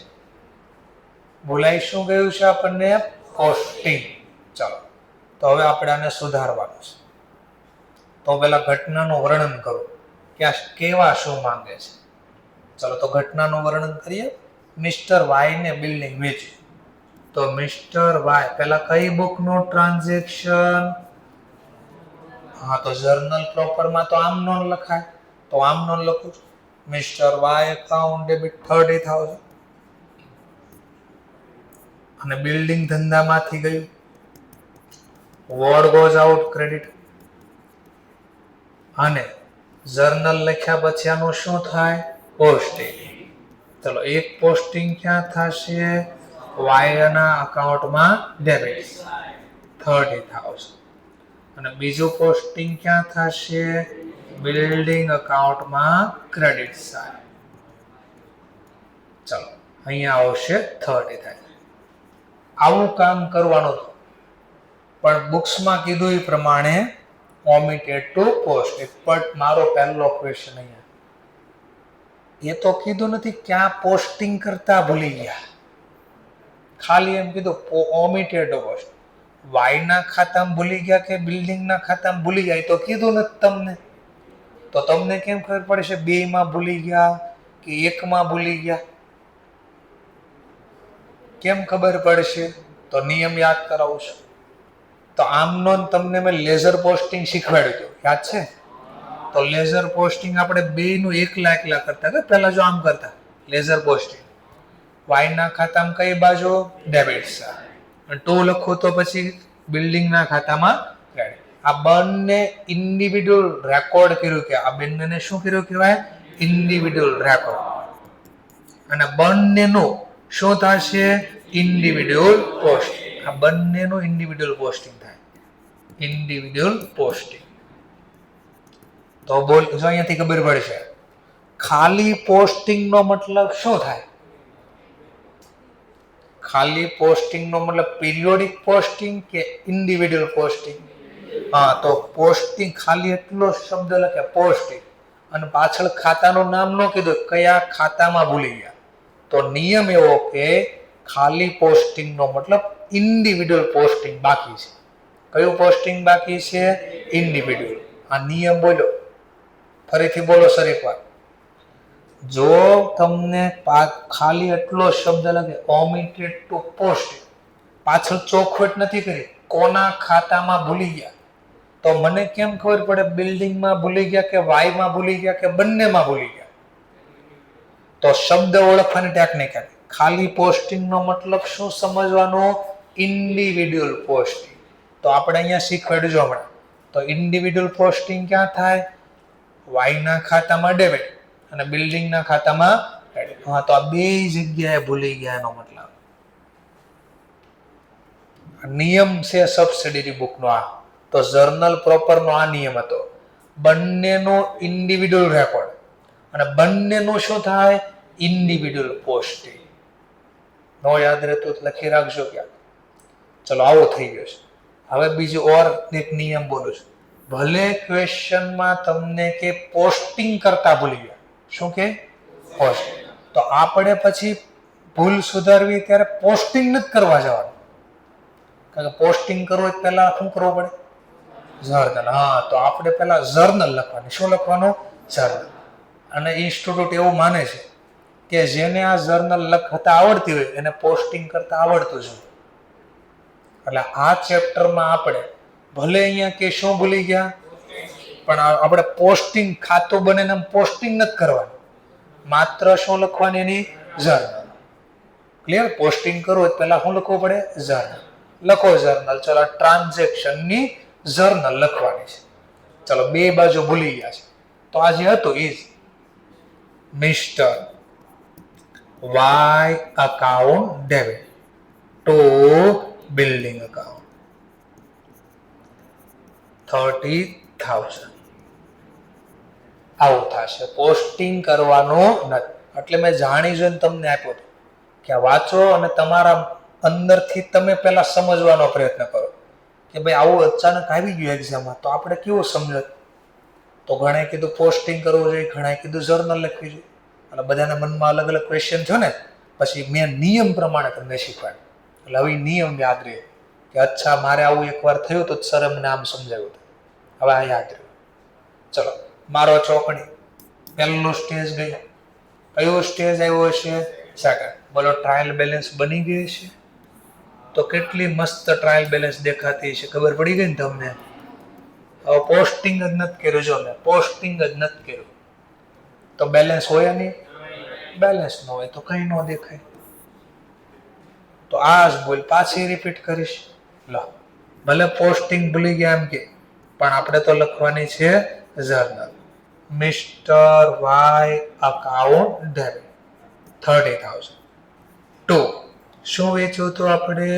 ભૂલાઈ શું ગયું છે આપણને પોસ્ટિંગ ચાલો તો હવે આપણે આને સુધારવાનું છે તો પેલા ઘટનાનું વર્ણન કરો કે આ કેવા શું માંગે છે ચાલો તો ઘટનાનું વર્ણન કરીએ મિસ્ટર વાય ને બિલ્ડિંગ વેચ્યું તો મિસ્ટર વાય પેલા કઈ બુકનું ટ્રાન્ઝેક્શન હા તો જર્નલ પ્રોપરમાં તો આમ નોન લખાય તો આમ નોન લખું છું મિસ્ટર વાય એકાઉન્ટ ડેબિટ 30,000 અને બિલ્ડિંગ ધંધામાંથી ગયું વર્ડ ગોઝ આઉટ ક્રેડિટ અને જર્નલ લખ્યા પછી આનું શું થાય પોસ્ટિંગ ચલો એક પોસ્ટિંગ ક્યાં થશે વાય ના અકાઉન્ટમાં ડેબિટ 30,000 અને બીજું પોસ્ટિંગ ક્યાં થશે બિલ્ડિંગ અકાઉન્ટમાં ક્રેડિટ સાઈડ ચલો અહીંયા આવશે 30,000 આવું કામ કરવાનું પણ બુક્સમાં કીધું એ પ્રમાણે ઓમિટેડ ટુ પોસ્ટ બટ મારો પહેલો ક્વેશ્ચન અહીંયા એ તો કીધું નથી ક્યાં પોસ્ટિંગ કરતા ભૂલી ગયા ખાલી એમ કીધું ઓમિટેડ પોસ્ટ વાય ના ખાતામાં ભૂલી ગયા કે બિલ્ડિંગ ના ખાતામાં ભૂલી ગયા તો કીધું નથી તમને તો તમને કેમ ખબર પડશે બે માં ભૂલી ગયા કે એકમાં ભૂલી ગયા કેમ ખબર પડશે તો નિયમ યાદ કરાવું છું તો આમનો તમને મેં લેઝર પોસ્ટિંગ શીખવાડ્યું હતું યાદ છે તો લેઝર પોસ્ટિંગ આપણે બેયનું એકલા કરતા હતા પહેલા જો આમ કરતા લેઝર પોસ્ટિંગ વાય ના ખાતામાં કઈ બાજુ ડેબિટ અને ટુ લખો તો પછી બિલ્ડિંગ ના ખાતામાં ક્રેડિટ આ બંને ઇન્ડિવિડ્યુઅલ રેકોર્ડ કર્યું કે આ બંનેને શું કર્યું કહેવાય ઇન્ડિવિડ્યુઅલ રેકોર્ડ અને બંનેનું શું થશે ઇન્ડિવિડ્યુઅલ પોસ્ટિંગ આ બંનેનું ઇન્ડિવિડ્યુઅલ પોસ્ટિંગ થાય ઇન્ડિવિડ્યુઅલ પોસ્ટિંગ તો બોલ જો અહીંયાથી ખબર પડશે ખાલી પોસ્ટિંગ નો મતલબ શું થાય ખાલી પોસ્ટિંગ નો મતલબ પીરિયોડિક પોસ્ટિંગ કે ઇન્ડિવિડ્યુઅલ પોસ્ટિંગ હા તો પોસ્ટિંગ ખાલી એટલો શબ્દ લખે પોસ્ટિંગ અને પાછળ ખાતાનું નામ ન કીધું કયા ખાતામાં ભૂલી ગયા તો નિયમ એવો કે ખાલી પોસ્ટિંગ નો મતલબ ઇન્ડિવિડ્યુઅલ પોસ્ટિંગ બાકી છે કયું પોસ્ટિંગ બાકી છે ઇન્ડિવિડ્યુઅલ આ નિયમ બોલો ફરીથી બોલો સર એકવાર જો તમને ખાલી એટલો શબ્દ લાગે ઓમિટેડ ટુ પોસ્ટ પાછળ ચોખવટ નથી કરી કોના ખાતામાં ભૂલી ગયા તો મને કેમ ખબર પડે બિલ્ડિંગમાં ભૂલી ગયા કે વાયમાં ભૂલી ગયા કે બંનેમાં ભૂલી ગયા તો શબ્દ ઓળખવાની ટેકનિક હતી ખાલી પોસ્ટિંગ નો મતલબ શું સમજવાનો ઇન્ડિવિડ્યુઅલ પોસ્ટિંગ તો આપણે અહીંયા શીખવાડ્યું જો હમણાં તો ઇન્ડિવિડ્યુઅલ પોસ્ટિંગ ક્યાં થાય વાય ના ખાતામાં ડેબિટ અને બિલ્ડિંગ ના ખાતામાં ક્રેડિટ હા તો આ બે જગ્યાએ ભૂલી ગયા એનો મતલબ નિયમ છે સબસિડિયરી બુક નો આ તો જર્નલ પ્રોપર નો આ નિયમ હતો બંનેનો ઇન્ડિવિડ્યુઅલ રેકોર્ડ અને બંનેનું શું થાય ઇન્ડિવિડ્યુઅલ પોસ્ટિંગ નો યાદ રહેતું લખી રાખજો ક્યાં ચલો આવો થઈ ગયો છે હવે બીજું ઓર એક નિયમ બોલું છું ભલે ક્વેશ્ચનમાં તમને કે પોસ્ટિંગ કરતા ભૂલી ગયા શું કે પોસ્ટિંગ તો આપણે પછી ભૂલ સુધારવી ત્યારે પોસ્ટિંગ નથી કરવા જવાનું કારણ કે પોસ્ટિંગ કરવું પહેલા શું કરવું પડે જર્નલ હા તો આપણે પહેલા જર્નલ લખવાની શું લખવાનું જર્નલ અને ઇન્સ્ટિટ્યૂટ એવું માને છે કે જેને આ જર્નલ લખતા આવડતી હોય એને પોસ્ટિંગ કરતા આવડતું જ હોય એટલે આ ચેપ્ટરમાં આપણે ભલે અહીંયા કે શું ભૂલી ગયા પણ આપણે પોસ્ટિંગ ખાતું બને ને પોસ્ટિંગ નથી કરવાનું માત્ર શું લખવાની એની જર્નલ ક્લિયર પોસ્ટિંગ કરવું પહેલા શું લખવું પડે જર્નલ લખો જર્નલ ચલો ટ્રાન્ઝેક્શનની જર્નલ લખવાની છે ચલો બે બાજુ ભૂલી ગયા છે તો આ જે હતું એ mister Y account debit to building account 30,000 આવું થશે પોસ્ટિંગ કરવાનું નથી એટલે મેં જાણી જોઈને તમને આપ્યો હતો કે આ વાંચો અને તમારા અંદરથી તમે પહેલા સમજવાનો પ્રયત્ન કરો કે ભાઈ આવું અચાનક આવી ગયું એક્ઝામમાં તો આપણે કેવું સમજત. તો ઘણાએ કીધું પોસ્ટિંગ કરવું જોઈએ, ઘણાએ કીધું જર્નલ લખવી જોઈએ, અને બધાના મનમાં અલગ અલગ ક્વેશ્ચન થયો ને પછી મેં નિયમ પ્રમાણે તમને શીખવાડ્યું. એટલે હવે નિયમ યાદ રહે કે અચ્છા મારે આવું એકવાર થયું તો સર અમને આમ સમજાવ્યું હતું. હવે આ યાદ રહ્યું. ચલો મારો ચોકડી પહેલો સ્ટેજ ગયો. કયો સ્ટેજ આવ્યો હશે? સેકન્ડ. બોલો ટ્રાયલ બેલેન્સ બની ગઈ છે? તો કેટલી મસ્ત ટ્રાયલ બેલેન્સ દેખાતી છે, ખબર પડી ગઈ ને તમને? હવે પોસ્ટિંગ જ નથી કર્યું, જો મેં પોસ્ટિંગ જ નથી કર્યું તો બેલેન્સ હોય નહીં? બેલેન્સ ન હોય તો કઈ ન દેખાય. તો આ જ બોલ પાછી રિપીટ કરીશ. લો ભલે પોસ્ટિંગ ભૂલી ગયા એમ કે, પણ આપણે તો લખવાની છે journal. Mister Y account debit 30,000. 2. શું વેચ્યું હતું આપણે?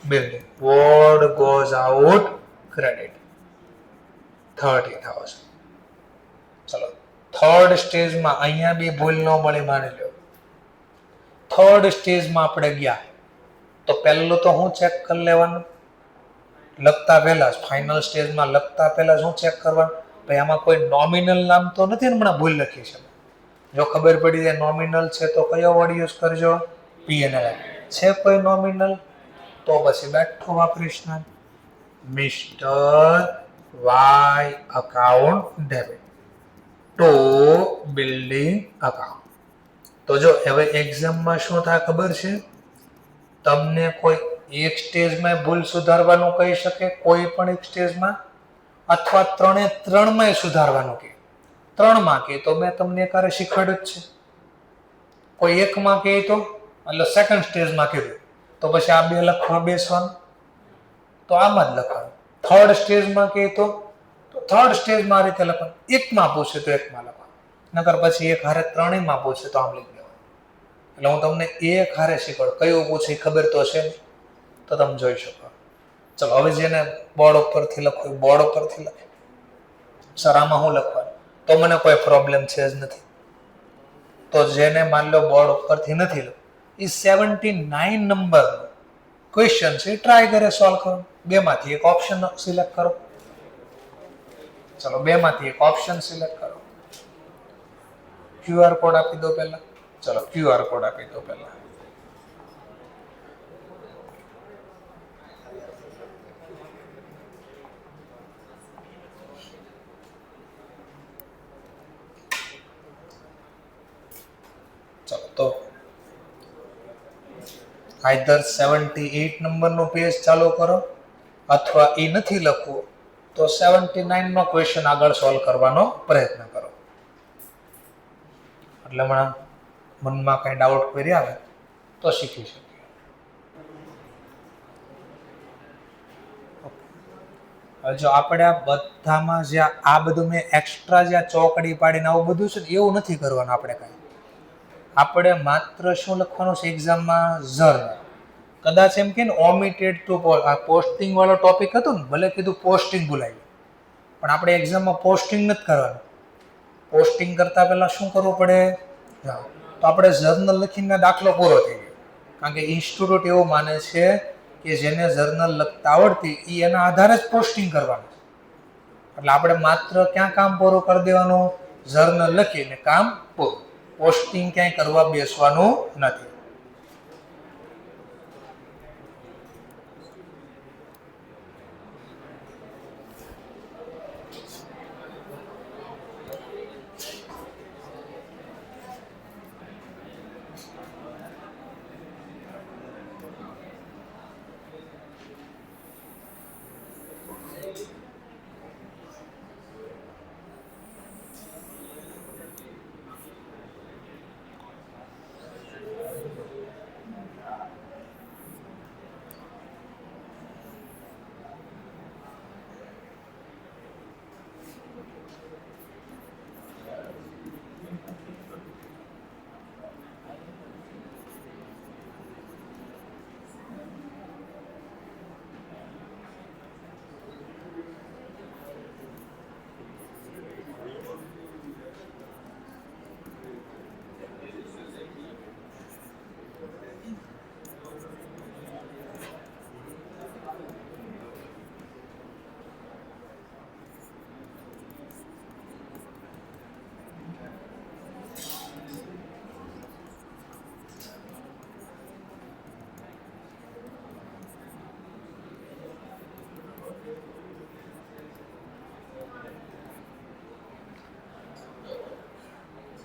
Building. What goes out credit 30,000. ચલો થર્ડ સ્ટેજમાં અહીંયા બી ભૂલ ન મળી માની લો. થર્ડ સ્ટેજમાં આપણે ગયા તો પહેલું તો હું ચેક કરી લેવાનું લખતા પહેલા. ફાઇનલ સ્ટેજમાં લખતા પહેલા શું ચેક કરવાનું? ભાઈ આમાં કોઈ નોમિનલ નામ તો નથી ને? હમણાં ભૂલ લખી છે. જો ખબર પડી જાય નોમિનલ છે તો કયો વર્ડ યુઝ કરજો? PNL. છે કોઈ નોમિનલ તો પછી બેઠો વાપરીશ ના. Mister Y account debit to building account. તો જો હવે એક્ઝામમાં શું થાય ખબર છે? તમને કોઈ એક સ્ટેજમાં ભૂલ સુધારવાનું કહી શકે, કોઈ પણ એક સ્ટેજમાં, અથવા ત્રણેય સુધારવાનું કહે. 3માં કહે તો મેં તમને એકારે શીખવાડ્યું જ છે. કોઈ એકમાં કહે તો એટલે સેકન્ડ સ્ટેજમાં કીધું તો પછી આ બે લખવા બેસવાનું તો આમાં જ લખવાનું. થર્ડ સ્ટેજમાં કહે તો થર્ડ સ્ટેજમાં આ રીતે લખવાનું. એકમાં પૂછે તો એકમાં લખવાનું, નકર પછી એક હારે ત્રણેયમાં પૂછે તો આમ લખી દેવાનું. એટલે હું તમને એક હારે શીખવાડું, કયું પૂછે ખબર તો છે ને, તો તમે જોઈ શકો. ચલો હવે જેને બોર્ડ ઉપરથી લખવું બોર્ડ ઉપરથી લખે. સર આમાં હું લખવાનું? તો મને કોઈ પ્રોબ્લેમ છે જ નથી. તો જેને માન લો બોર્ડ ઉપરથી નથી લખવું, એ 79 નંબરનો ક્વેશ્ચન છે, ટ્રાય કરે સોલ્વ કરો. બેમાંથી એક ઓપ્શન સિલેક્ટ કરો. ચલો બેમાંથી એક ઓપ્શન સિલેક્ટ કરો. QR કોડ આપી દો પહેલા. ચલો QR કોડ આપી દો પહેલા. ચલો તો આઈધર 78 નંબરનો પેજ ચાલુ કરો, અથવા એ નથી લખવું તો 79 નો ક્વેશ્ચન આગળ સોલ્વ કરવાનો પ્રયત્ન કરો. એટલે મનમાં કઈ ડાઉટ કરી આવે તો શીખી શકીએ. હવે જો આપણે આ બધામાં જે આ બધું મેં એક્સ્ટ્રા જે ચોકડી પાડીને આવું બધું છે ને એવું નથી કરવાનું. આપણે માત્ર શું લખવાનું છે એક્ઝામમાં? જર્નલ. કદાચ એમ કે ને ઓમિટેડ ટુ પોસ્ટિંગ વાળો ટોપિક હતો ને, ભલે કીધું પોસ્ટિંગ ભૂલાયું, પણ આપણે એક્ઝામમાં પોસ્ટિંગ નથી કરવાનું. પોસ્ટિંગ કરતા પહેલા શું કરવું પડે? તો આપણે જર્નલ લખીને દાખલો પૂરો થઈ ગયો. કારણ કે ઇન્સ્ટિટ્યૂટ એવું માને છે કે જેને જર્નલ લખતા આવડતી એ એના આધારે જ પોસ્ટિંગ કરવાનું. એટલે આપણે માત્ર ક્યાં કામ પૂરું કરી દેવાનું? જર્નલ લખીને કામ પૂરું. પોસ્ટિંગ ક્યાંય કરવા બેસવાનું નથી.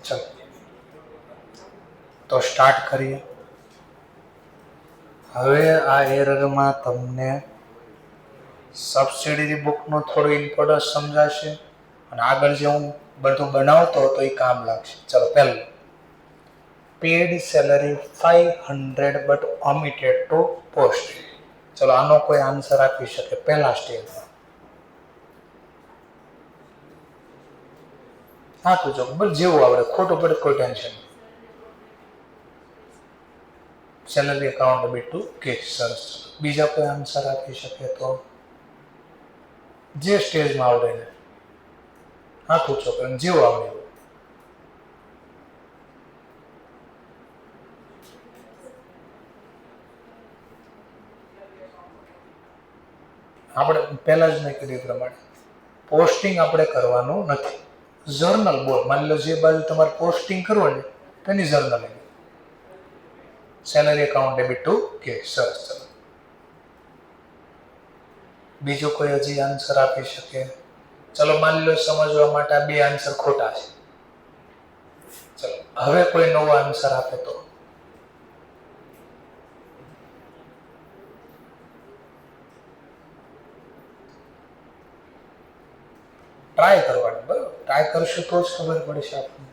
ચલો તો સ્ટાર્ટ કરીએ. હવે આ એરરમાં તમને સબસિડરી બુકનો થોડો ઇમ્પોર્ટન્સ સમજાશે અને આગળ જે હું બધું બનાવતો હતો એ કામ લાગશે. ચલો પહેલું, paid salary 500 but omitted to post. ચલો આનો કોઈ આન્સર આપી શકે પહેલા સ્ટેજમાં? આપું છો બસ જેવું આવડે, ખોટું પડે કોઈ ટેન્શન. સેલરી અકાઉન્ટ બેટું કે સરસ. બીજા કોઈ આન્સર આપી શકે તો જે સ્ટેજમાં આવડે ને આપું છો પણ જેવું આવડે. આપણે પહેલા જ મેં કીધું પ્રમાણે પોસ્ટિંગ આપણે કરવાનું નથી. જર્નલ બોલ, માની લો જે બાજુ તમારે પોસ્ટિંગ કરવું ને તેની journal salary account debit two કે સરસ. ચલો બીજો કોઈ હજી આન્સર આપી શકે? ચલો માની લો સમજવા માટે આ બે આન્સર ખોટા છે. ચલો હવે કોઈ નવો આન્સર આપે તો ટ્રાય કરવાનું, બરાબર? ટ્રાય કરશું તો જ ખબર પડશે આપણને.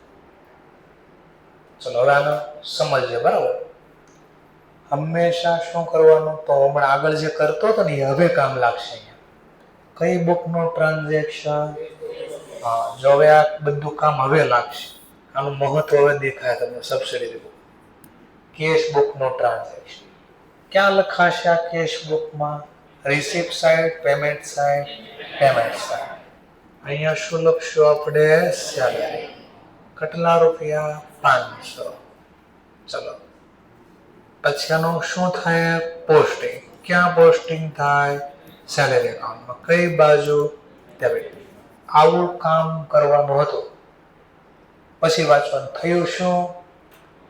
ચલો હવે આને સમજીએ, બરાબર? હંમેશા શું કરવાનું, તો હમણાં આગળ જે કરતો હતો ને એ હવે કામ લાગશે. અહીંયા કઈ બુકનો ટ્રાન્ઝેક્શન? હા, જો હવે આ બધું કામ હવે લાગશે. આનું મહત્વ હવે દેખાય તમને. સબસિડી બુક, કેશ બુકનો ટ્રાન્ઝેક્શન ક્યાં લખાશે? આ કેશ બુકમાં receipt side, payment side, payment side. અહીંયા શું લખશું આપણે? સેલરી. કેટલા રૂપિયા? 500. ચલો પછી આનું શું થાય? પોસ્ટિંગ. ક્યાં પોસ્ટિંગ થાય? સેલરી એકાઉન્ટમાં. કઈ બાજુ? ડેબિટ. આવું કામ કરવાનું હતું. પછી વાંચવાનું થયું શું?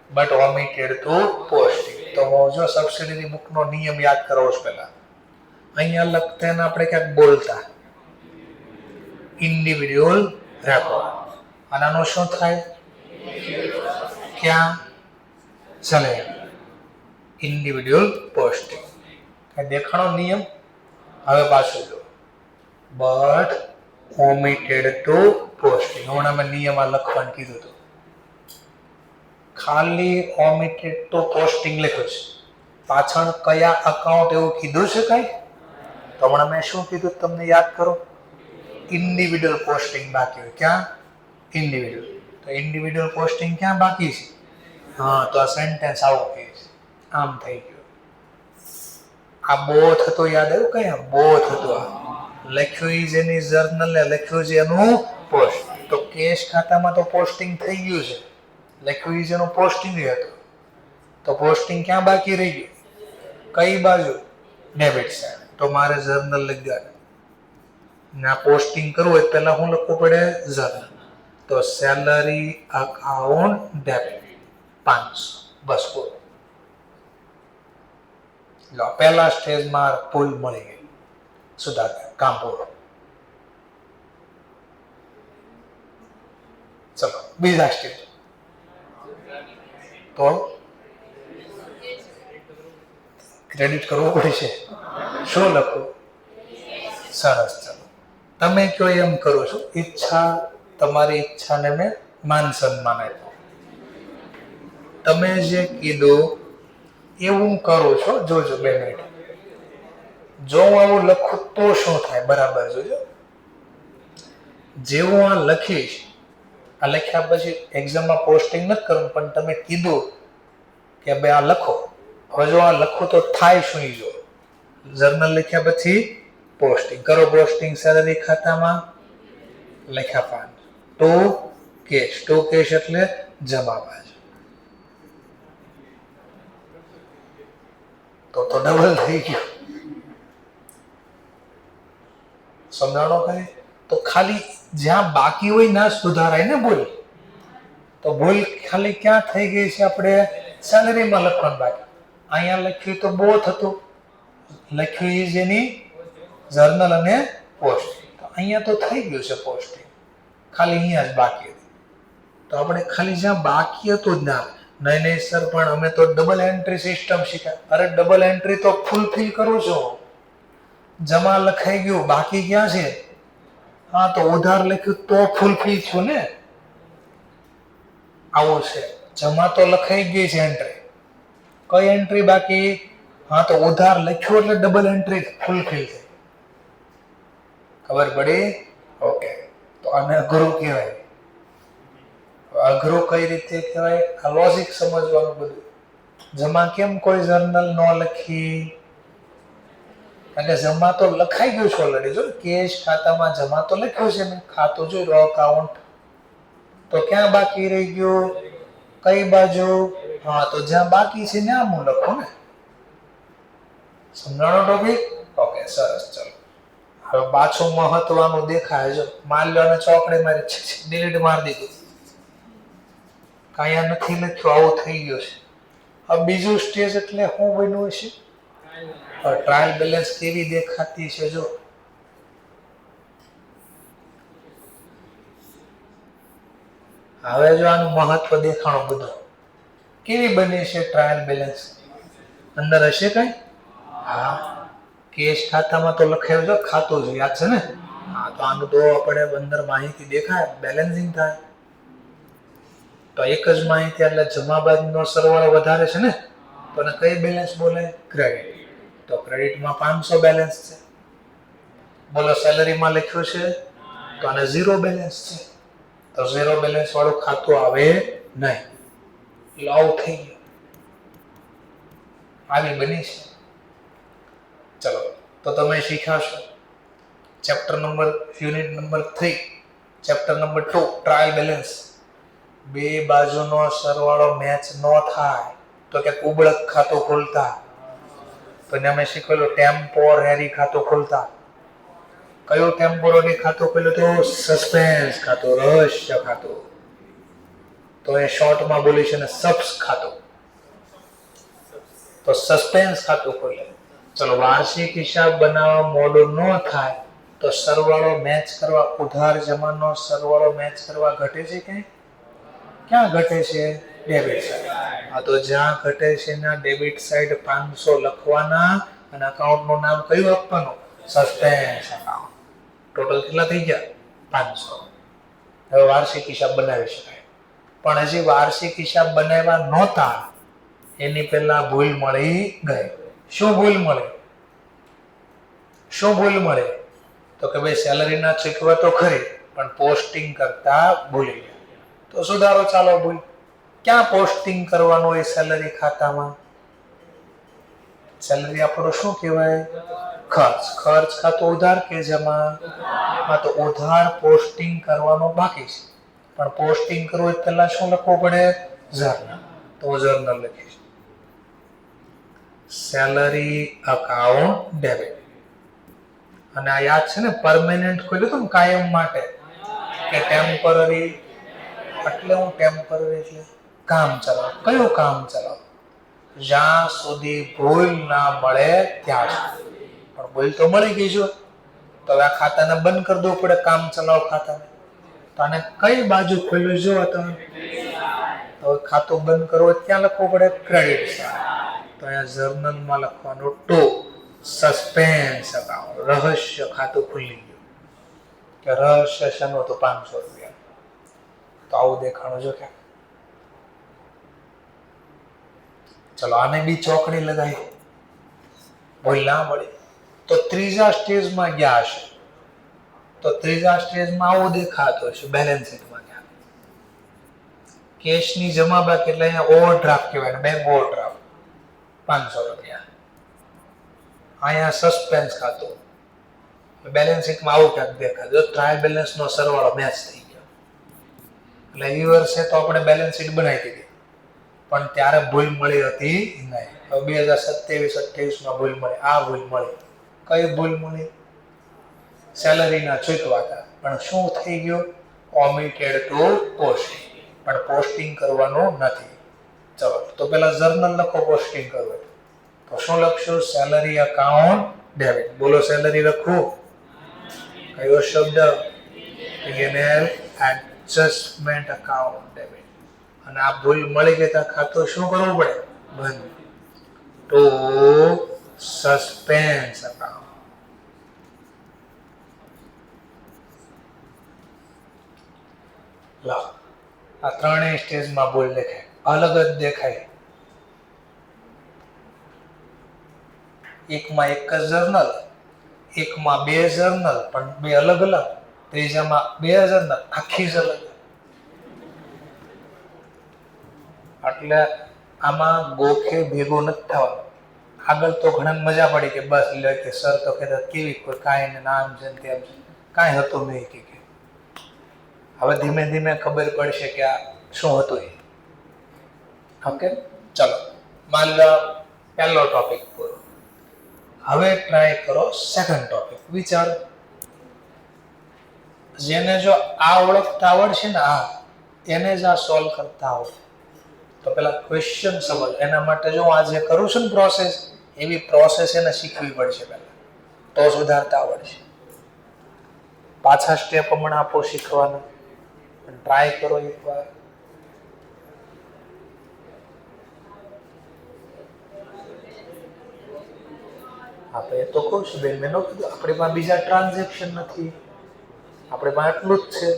But omitted to posting. તો જો સબસિડી બુકનો નિયમ યાદ કરવો છે પહેલા. અહીંયા લખતા ને આપણે ક્યાંક બોલતા ઇન્ડિવિડ્યુઅલ રેકોર્ડ. અને આનું શું થાય? ક્યાં? Salary individual posting. કઈ દેખાણો નિયમ? હવે પાછું જો બટ ઓમિટેડ ટુ પોસ્ટિંગ. હમણાં મેં નિયમમાં લખવાનું કીધું હતું. ખાલી ઓમિટેડ ટુ પોસ્ટિંગ લખ્યું છે, પાછળ કયા અકાઉન્ટ એવું કીધું છે કઈ? તો હમણાં મેં શું કીધું તમને યાદ કરો? ઇન્ડિવિડ્યુઅલ પોસ્ટિંગ બાકી હોય. ક્યાં? ઇન્ડિવિડ્યુઅલ. તો ઇન્ડિવિડ્યુઅલ પોસ્ટિંગ ક્યાં બાકી છે? હા, તો આ સેન્ટેન્સ આવું કહે છે. આમ થઈ ગયું. આ બોથ હતો, યાદ આવ્યું? કઈ બોથ હતો? લખ્યું ઈ જેની જર્નલ ને લખ્યું છે એનું પોસ્ટ. તો કેશ ખાતામાં તો પોસ્ટિંગ થઈ ગયું છે, લખ્યું ઈ જેનું પોસ્ટિંગ હતું. તો પોસ્ટિંગ ક્યાં બાકી રહી ગયું? કઈ બાજુ? Debit side. તો મારે જર્નલ લખવાનું. ના પોસ્ટિંગ કરવું હોય પહેલા હું લખવું પડે? જર્નલ. તો સેલરી અકાઉન્ટ ડેબિટ 500. બસ પૂરું. લો પહેલા સ્ટેજમાં ભૂલ મળી ગઈ, સુધાર કામ પૂરું. ચલો બીજા સ્ટેજ. તો ક્રેડિટ કરવું પડશે. શું લખવું? સરસ. ચલો તમે કયો એમ કરો છો. ઈચ્છા, તમારી ઈચ્છાને મેં માન સન્માન આપ્યું. તમે જે કીધું એવું કરું છો. જોજો 2 મિનિટ. જો હું આવું લખું તો શું થાય? બરાબર જોજો. જેવું આ લખીશ, આ લખ્યા પછી એક્ઝામમાં પોસ્ટિંગ નથી કરવું, પણ તમે કીધું કે ભાઈ આ લખો. હવે જો આ લખું તો થાય શું? જો જર્નલ લખ્યા પછી પોસ્ટિંગ કરો. પોસ્ટિંગ સેલરી ખાતામાં લખ્યા 5. Two cache. ટુ કેશ એટલે જમા બાજુ. તો ડબલ થઈ ગયું. સમજાણો કઈ? તો ખાલી જ્યાં બાકી હોય ના સુધારાય ને ભૂલ. તો ભૂલ ખાલી ક્યાં થઈ ગઈ છે? આપણે સેલરીમાં લખવાનું બાકી. અહીંયા લખ્યું તો બોથ હતું, લખ્યું જેની જર્નલ અને પોસ્ટ. તો અહીંયા તો થઈ ગયું છે પોસ્ટિંગ, ખાલી અહીંયા જ બાકી હતું. તો તો આપણે ખાલી જ્યાં બાકી હતું જ ના નહીં સર, પણ અમે તો ડબલ એન્ટ્રી સિસ્ટમ શીખ્યા. અરે ડબલ એન્ટ્રી તો ફૂલફિલ કરું છું. જમા લખાઈ ગયું, બાકી ક્યાં છે? હા, તો ઉધાર લખ્યું તો ફૂલફિલ છું ને. આવું છે. જમા તો લખાઈ ગઈ છે એન્ટ્રી, કઈ એન્ટ્રી બાકી? હા, તો ઉધાર લખ્યું એટલે ડબલ એન્ટ્રી ફૂલફિલ થઈ. ખબર પડી? ઓકે. તો આને અઘરું કહેવાય. અઘરું કઈ રીતે કહેવાય? આ લોજિક સમજવાનું બધું. જમા કેમ કોઈ જર્નલ ન લખી? એટલે જમા તો લખાઈ ગયું છે ઓલરેડી. જો કેશ ખાતામાં જમા તો લખ્યું છે ને, ખાતું જોઈ લો અકાઉન્ટ. તો ક્યાં બાકી રહી ગયું? કઈ બાજુ? હા, તો જ્યાં બાકી છે ત્યાં હું લખું ને. સમજાણો ટોપિક? ઓકે, સરસ. ચલો હવે પાછું મહત્વનું દેખાય. જો માન લો અને ચોકડી મારી ડિલીટ મારી દીધું, કાંઈ નથી લખ્યું, આવું થઈ ગયું છે. હવે બીજું સ્ટેજ એટલે શું બન્યું હશે? ટ્રાયલ બેલેન્સ કેવી દેખાતી છે? જો હવે જો આનું મહત્વ દેખાણું બધું. કેવી બની છે ટ્રાયલ બેલેન્સ? અંદર હશે કઈ? હા, કેશ ખાતામાં તો લખાયું છે, ખાતું જ યાદ છે ને. હા, તો આનું તો આપણે અંદર માહિતી દેખાય, બેલેન્સિંગ થાય. તો એક જ માહિતી એટલે જમા બાદનો સરવાળો વધારે છે ને, તો એને કઈ બેલેન્સ બોલે? ક્રેડિટ. તો ક્રેડિટમાં 500 બેલેન્સ છે. બોલો સેલરીમાં લખ્યું છે તો આને 0 બેલેન્સ છે. તો 0 બેલેન્સ વાળું ખાતું આવે નહીં. લાવ થઈ ગયું. આવી બની છે. ચલો, તો તમે શીખ્યા chapter number unit number 3, chapter number 2 trial balance. બે બાજુનો સરવાળો મેચ ન થાય તો કે ઉબળક ખાતું ખોલતા. તો અમે શીખેલું ટેમ્પોરરી ખાતું ખોલતા. કયું ટેમ્પોરરી ખાતું ખોલ્યું? તો સસ્પેન્સ ખાતું, રહસ્ય ખાતું. તો એ શોર્ટમાં બોલી છે ને સબ્સ ખાતું. તો સસ્પેન્સ ખાતું ખોલે. ચલો, વાર્ષિક હિસાબ બનાવવા મોડું ન થાય તો સરવાળો મેચ કરવા, ઉધાર જમાનો સરવાળો મેચ કરવા ઘટે છે કે ક્યાં ઘટે છે? Debit side. હા, તો જ્યાં ઘટે છે ત્યાં ડેબિટ સાઈડ 500 લખવાના અને અકાઉન્ટનું નામ કયું આપવાનું? Suspense account. ટોટલ કેટલા થઈ ગયા? 500. હવે વાર્ષિક હિસાબ બનાવી શકાય. પણ હજી વાર્ષિક હિસાબ બનાવ્યા નહોતા એની પહેલા ભૂલ મળી ગઈ. શું ભૂલ મળે? શું ભૂલ મળે? તો કે ભાઈ સેલરીના ચૂકવા તો ખરી, પણ પોસ્ટિંગ કરતા ભૂલી ગયા. તો સુધારો ચાલો. ભૂલ ક્યાં પોસ્ટિંગ કરવાનું એ સેલરી ખાતામાં? સેલરી આપણો શું કહેવાય? ખર્ચ. ખર્ચ ખાતું ઉધાર કે જમા? હા, તો ઉધાર પોસ્ટિંગ કરવાનો બાકી છે, પણ પોસ્ટિંગ કરવું એ પહેલા શું લખવું પડે? જર્નલ. તો જર્નલ લખીશ. Salary account debit. અને આ યાદ છે ને, પરમેનન્ટ ખોલ્યું હતું ને કાયમ માટે, કે ટેમ્પરરી. એટલે હું ટેમ્પરરી એટલે કામ ચલાવ. કયું કામ ચલાવ? જ્યાં સુધી ભૂલ ના મળે ત્યાં સુધી. પણ ભૂલ તો મળી ગઈ છે, તો હવે આ ખાતાને બંધ કરી દેવું પડે, કામ ચલાવ ખાતાને. તો આને કઈ બાજુ ખોલ્યું? જો તમે તો ખાતું બંધ કરવું ક્યાં લખવું પડે? Credit side. તો અહીંયા જર્નલમાં લખવાનું ટુ સસ્પેન્સ અકાઉન્ટ, રહસ્ય ખાતું ખુલી ગયું. કે રહસ્ય શેનું? તો 500 રૂપિયા. તો આવું દેખાણું જો કે. ચલો, આને બી ચોકડી લગાવી, ભૂલ ના મળી. તો ત્રીજા સ્ટેજમાં ગયા હશે. તો ત્રીજા સ્ટેજમાં આવું દેખાતો હશે બેલેન્સ શીટમાં. ગયા કેશની જમા બાકી એટલે અહીંયા ઓવરડ્રાફ્ટ કહેવાય, બેંક ઓવરડ્રાફ્ટ 500 રૂપિયા. અહીંયા સસ્પેન્સ ખાતું. બેલેન્સ શીટમાં આવું ક્યાંક દેખાય. જો ટ્રાયલ બેલેન્સનો સરવાળો મેચ થઈ ગયો એટલે એ વર્ષે તો આપણે બેલેન્સ શીટ બનાવી દીધી, પણ ત્યારે ભૂલ મળી હતી નહીં. હવે 2027-28માં ભૂલ મળી. આ ભૂલ મળી. કઈ ભૂલ મળી? સેલરીના ચૂકવા હતા, પણ શું થઈ ગયું? ઓમિટેડ ટુ પોસ્ટિંગ. પણ પોસ્ટિંગ કરવાનું નથી. ચલો, તો પેલા જર્નલ લખો પોસ્ટિંગ કરવું. તો શું લખશું? Salary account debit. બોલો સેલરી લખવું. કયો શબ્દ? P&L and adjustment account debit. અને આ ભૂલ મળી ગઈ તો ખાતું શું કરવું પડે? બંધ. Two suspense account. લો, આ ત્રણેય સ્ટેજમાં ભૂલ દેખાય, અલગ જ દેખાય. એકમાં એક જ જર્નલ, એકમાં બે જર્નલ પણ બે અલગ અલગ, ત્રીજામાં બે જર્નલ આખી જ અલગ. એટલે આમાં ગોખે ભેગું નથી થવાનું. આગળ તો ઘણા મજા પડી કે બસ લે કે સર તો કહેતા કેવી કોઈ કાંઈ નામ છે ને તેમ છે, કાંઈ હતું નહીં કે. હવે ધીમે ધીમે ખબર પડશે કે આ શું હતું એ. ઓકે, ચલો માની લો પહેલો ટોપિક પૂરો. હવે ટ્રાય કરો સેકન્ડ ટોપિક. વિચારો, જેને જો આ ઓળખતા આવડશે ને આ, એને જ આ સોલ્વ કરતા આવડે. તો પેલા ક્વેશ્ચન સમજ. એના માટે જો આ જે કરું છું ને પ્રોસેસ, એવી પ્રોસેસ એને શીખવી પડશે પહેલા, તો સુધારતા આવડશે. પાછા સ્ટેપ હમણાં આપો શીખવાના, પણ ટ્રાય કરો એકવાર. આપણે તો કહું છું બેન, મેં કીધું આપણી પાસે બીજા ટ્રાન્ઝેક્શન નથી, આપણે પાસે આટલું જ છે,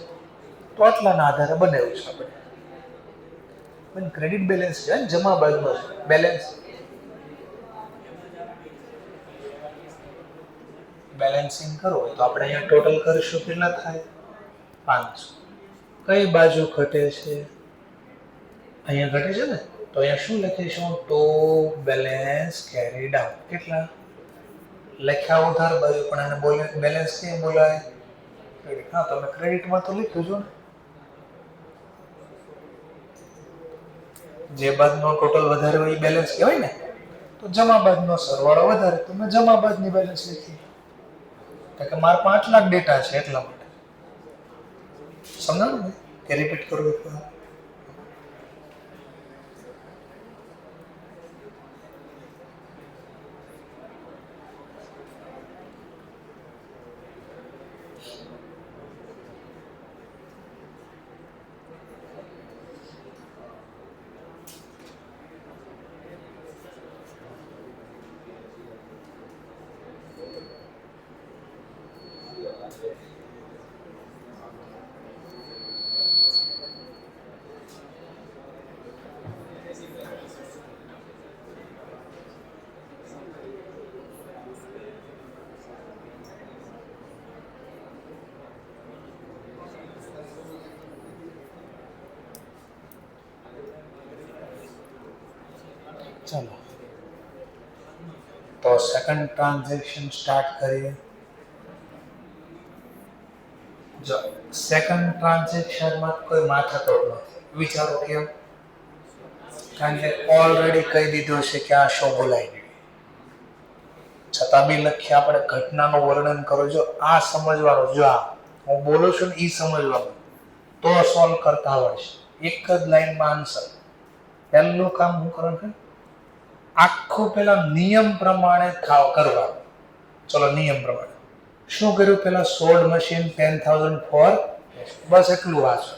તો આટલાના આધારે બનાવ્યું છે આપણે. બેન ક્રેડિટ બેલેન્સ છે, જમા બાજુનો બેલેન્સ. બેલેન્સિંગ કરો તો આપણે અહીંયા ટોટલ કરીશું કેટલા થાય? 500. કઈ બાજુ ઘટે છે? અહીંયા ઘટે છે ને, તો અહીંયા શું લખીશું? To balance carried out. કેટલા લખ્યા ઉધાર બાજુ, પણ એને બોલે બેલેન્સ કેમ બોલાય? ક્રેડિટ. હા, તમે ક્રેડિટમાં તો લખ્યું છો ને, જે બાદનો ટોટલ વધારે હોય એ બેલેન્સ કહેવાય ને. તો જમા બાદનો સરવાળો વધારે, તો મેં જમા બાદની બેલેન્સ લખી. કે મારા 5 લાખ ડેટા છે એટલા માટે. સમજાણું ને કે રિપીટ કરવું પડે? चलो तो सेकंड ट्रांजेक्शन स्टार्ट करिए. जो सेकंड ट्रांजेक्शन में कोई माथाकूट नहीं. विचारो केम? कारण के ऑलरेडी कही दीधो छे कि आ शो बोलाई गई, छतां बी लखी आपणे घटनानुं वर्णन करो. जो आ समजवानो, जो आ હું બોલું છું ને એ સમજવાનું, તો સોલ્વ કરતા આવડશે. એક જ લાઈનમાં આન્સર. પહેલું કામ હું કરવાનું છે, આખું પેલા નિયમ પ્રમાણે કરવાનું. ચલો નિયમ પ્રમાણે શું કર્યું? પેલા સોલ્ડ મશીન 10,000 ફોર, બસ એટલું વાંચો.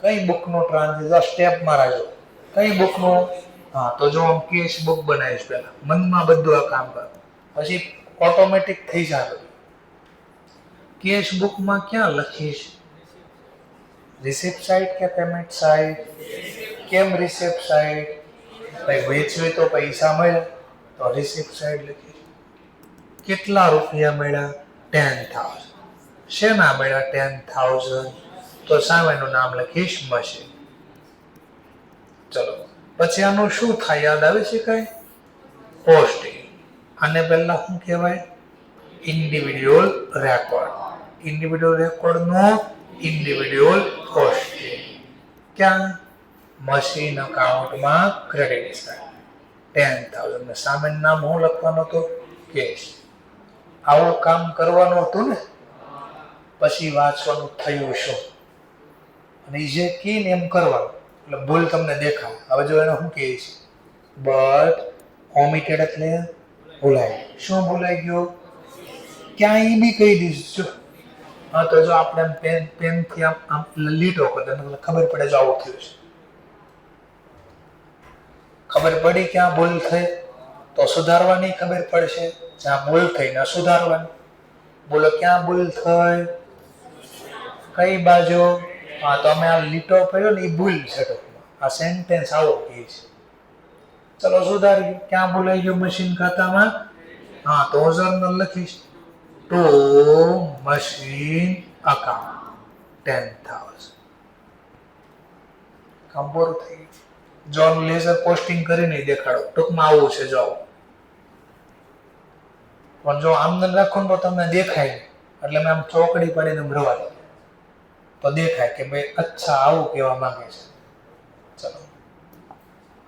કઈ બુકનું ટ્રાન્ઝેક્શન સ્ટેપ મારા જો કઈ બુકનું? હા, તો જો હું કેશ બુક બનાવીશ, પેલા મનમાં બધું આ કામ કર, પછી ઓટોમેટિક થઈ જાય. કેશ બુકમાં ક્યાં લખીશ? રિસિપ્ટ સાઇડ કે પેમેન્ટ સાઇડ? કેમ રિસિપ્ટ સાઇડ? ભાઈ વેચ્યું તો પૈસા મળ્યા, તો રિસિપ્ટ સાઇડ લખીશ. કેટલા રૂપિયા મળ્યા? 10,000. શેના મળ્યા 10,000? તો સામેનું નામ લખીશ મશીન. ચલો પછી આનું શું થાય? યાદ આવે છે કઈ? પોસ્ટિંગ. આને પહેલા શું કહેવાય? Individual record. ઇન્ડિવિડ્યુઅલ રેકોર્ડ નો ઇન્ડિવિડ્યુઅલ પોસ્ટિંગ ક્યાં? મશીન અકાઉન્ટમાં ક્રેડિટ સાઇડ 10,000 ને સામેનું નામ હું લખવાનું હતું? કેશ. આવું કામ કરવાનું હતું ને. પછી વાંચવાનું થયું શું, અને જે કીને એમ કરવાનું, એટલે ભૂલ તમને દેખાય. હવે જો એને શું કહે છે? બટ ઓમિટેડ એટલે ભૂલાય. શું ભૂલાઈ ગયો? ક્યાંય બી કહી દીધું. હા તો જો આપણે પેનથી આમ લીટો કરીએ એટલે ખબર પડે જો આવું થયું છે. ખબર પડી ક્યાં ભૂલ થઈ તો સુધારવાની ખબર પડશે. જ્યાં ભૂલ થઈ ને સુધારવાની. બોલો ક્યાં ભૂલ થઈ? કઈ બાજુ? હા તો અમે આ લીટો કર્યો ને એ ભૂલ છે. આ સેન્ટેન્સ આવો કહે છે. ચલો સુધારીએ. ક્યાં ભૂલાઈ ગયું મશીન ખાતામાં? હા તો જર્નલ લખીશ ટુ મશીન અકાઉન્ટ 10,000. ખબર થઈ. જોન લેઝર પોસ્ટિંગ કરીને દેખાડો. ટૂંકમાં આવું છે જો. પણ જો આમ ન રાખો તો તમને દેખાય એટલે મેં આમ ચોકડી પાડીને ભરવા દો તો દેખાય કે ભાઈ અચ્છા આવું કહેવા માંગે છે. ચલો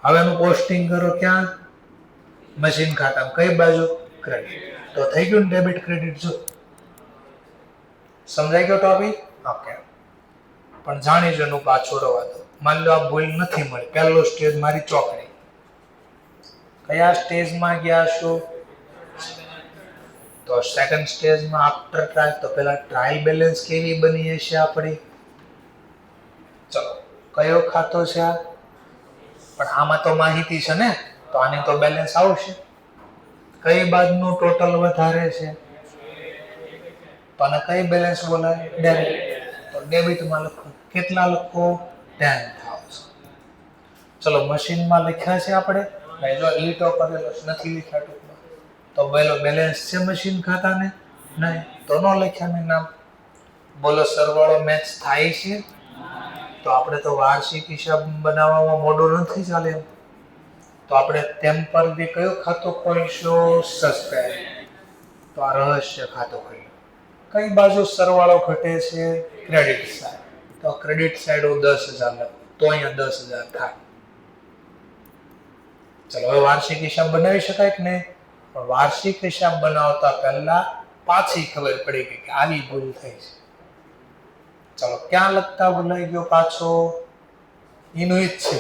હવે એનું પોસ્ટિંગ કરો ક્યાં? મશીન ખાતામાં. કઈ બાજુ? ક્રેડિટ. તો થઈ ગયું ને ડેબિટ ક્રેડિટ. જો સમજાઈ ગયો ટોપિક? ઓકે. પણ જાણી જો એનું પાછું રવા દો. માની લો આ ભૂલ નથી મળી. પહેલો સ્ટેજ મારી ચોકડી. કયા સ્ટેજમાં ગયા છો? તો સેકન્ડ સ્ટેજમાં આફ્ટર ટ્રાયલ. તો પહેલા ટ્રાયલ બેલેન્સ કેવી બની હશે આપણી? ચલો કયો ખાતો છે આ? પણ આમાં તો માહિતી છે ને તો આની તો બેલેન્સ આવશે. કઈ બાજુનું ટોટલ વધારે છે? તો આને કઈ બેલેન્સ બોલાય? ડેબિટ. તો ડેબિટમાં લખો. કેટલા લખો? 10,000. ચલો મશીનમાં લખ્યા છે આપણે. ભાઈ જો લીટો કરેલો નથી લખ્યા ટૂંકમાં. તો પહેલો બેલેન્સ છે મશીન ખાતાને? નહીં. તો નો લખ્યા મેં નામ. બોલો સરવાળો મેચ થાય છે? તો આપણે તો વાર્ષિક હિસાબ બનાવવામાં મોડું નથી ચાલે. તો આપણે ટેમ્પરરી કયું ખાતું ખોલીશું? સસ્પેન્ડ. તો આ રહસ્ય ખાતું ખોલ્યું. કઈ બાજુ સરવાળો ઘટે છે? Credit side. તો ક્રેડિટ સાઈડ હું 10,000 લખું તો અહીંયા 10,000 થાય. ચલો હવે વાર્ષિક હિસાબ બનાવી શકાય કે નહીં? પણ વાર્ષિક હિસાબ બનાવતા પહેલા પાછી ખબર પડી ગઈ કે આવી ભૂલ થઈ છે. ચલો ક્યાં લખતા ભૂલાઈ ગયો પાછો? એનું જ છે.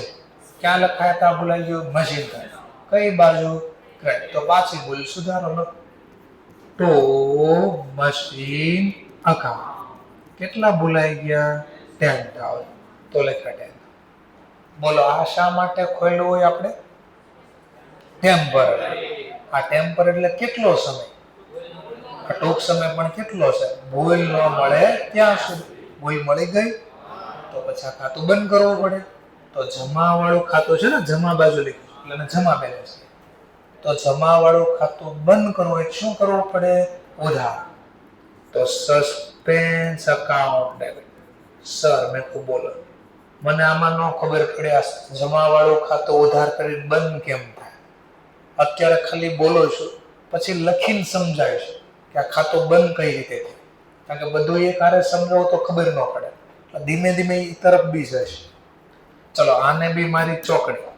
ક્યાં લખાયા હતા ભૂલાઈ ગયો? મશીન ખાતા. કઈ બાજુ? ક્રેડિટ. તો પાછી ભૂલ સુધારો લખો. તો મશીન અકાઉન્ટ. કેટલા ભૂલાઈ ગયા? 10,000. તો લખ્યા 10,000. બોલો આ શા માટે ખોલ્યું હોય આપણે? ટેમ્પરરી. આ ટેમ્પર એટલે કેટલો સમય? આ ટૂંક સમય પણ કેટલો છે? ભૂલ ન મળે ત્યાં સુધી. ભૂલ મળી ગઈ તો પછી આ ખાતું બંધ કરવું પડે. તો જમા વાળું ખાતું છે ને, જમા બાજુ લખ્યું એટલે જમા બેલેન્સ. તો જમા વાળું ખાતું બંધ કરવું હોય શું કરવું પડે? ઉધાર. તો સસ્પેન્સ અકાઉન્ટ ડેબિટ. સર મેં ખૂબ બોલો મને આમાં ન ખબર પડે આ જમા વાળું ખાતું ઉધાર કરીને બંધ કેમ થાય? અત્યારે ખાલી બોલો છું પછી લખીને સમજાય છે કે આ ખાતું બંધ કઈ રીતે થાય. કારણ કે બધું એક હારે સમજાવો તો ખબર ન પડે. ધીમે ધીમે એ તરફ બી જશે. ચલો આને બી મારી ચોકડી.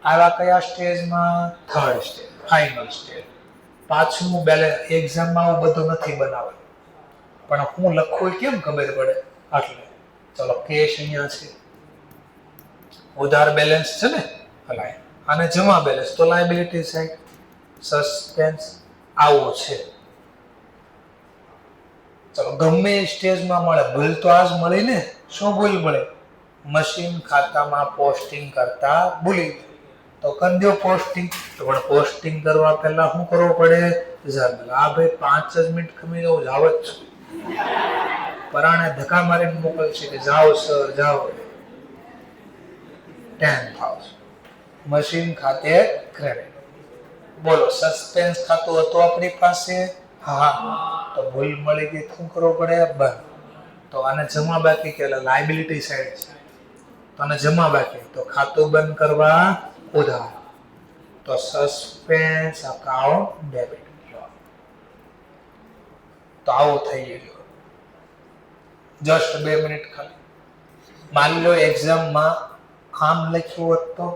આવા કયા સ્ટેજમાં? Third stage, final stage. પાછું બેલેન્સ. એક્ઝામમાં આવું બધું નથી બનાવે પણ હું લખું કેમ ખબર પડે આટલે. ચલો કેશ અહીંયા છે. ઉધાર બેલેન્સ છે ને હલાય. અને જમા બેલેન્સ તો લાયબિલિટી સાઈડ. સસ્પેન્સ આવું છે. ચલો ગમે સ્ટેજમાં મળે ભૂલ તો આજ મળી ને. શું ભૂલ મળે? મશીન ખાતામાં પોસ્ટિંગ કરતા ભૂલી. તો કરી દો પોસ્ટિંગ. તો પણ પોસ્ટિંગ કરવા પહેલા શું કરવું પડે? જર્નલ. આ ભાઈ 5 જ મિનિટ ખમી જાવ જાવ જ છું. પરાણે ધક્કા મારીને મોકલશે કે જાઓ સર જાઓ. 10,000. મશીન ખાતે ક્રેડિટ. બોલો સસ્પેન્સ ખાતું હતું આપણી પાસે? હા. તો ભૂલ મળી ગઈ શું કરવું પડે? બંધ. તો આને જમા બાકી કે લાયબિલિટી સાઈડ છે. તો આને જમા બાકી તો ખાતું બંધ કરવા ઉધાર. તો સસ્પેન્સ અકાઉન્ટ ડેબિટ. તો આવું થઈ ગયું. જસ્ટ 2 મિનિટ ખાલી. માની લો એક્ઝામમાં આમ લખ્યું હોત તો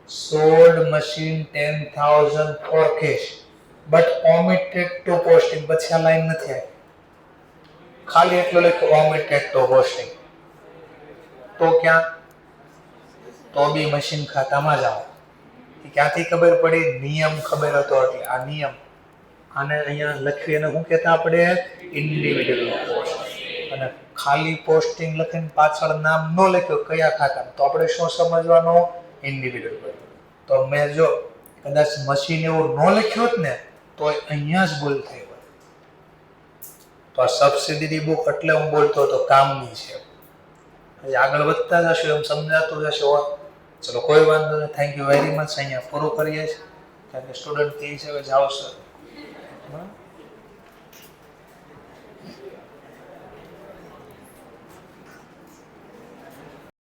sold machine 10,000 for cash but omitted to posting. પછી આ લાઈન નથી આવી. ખાલી એટલું લખ્યું omitted to posting. તો ક્યાં? તો બી મશીન ખાતામાં જ આવે. ક્યાંથી ખબર પડી? નિયમ ખબર હતો એટલે આ નિયમ. આને અહીંયા લખી અને શું કહેતા આપણે ઇન્ડિવિડ્યુઅલ પોસ્ટ. અને ખાલી પોસ્ટિંગ લખીને પાછળ નામ ન લખ્યું કયા ખાતા તો આપણે શું સમજવાનું ઇન્ડિવિડ્યુઅલ. તો મેં જો કદાચ મશીન એવું ન લખ્યું હોત ને તો અહીંયા જ ભૂલ થઈ હોત. તો આ સબસિડી બુક એટલે હું બોલતો હતો કામની છે. આગળ વધતા જશું એમ સમજાતું જશે. ચલો કોઈ વાંધો નહીં. Thank you very much. અહીંયા પૂરું કરીએ છીએ કારણ કે સ્ટુડન્ટ કહે છે કે જાઓ સર.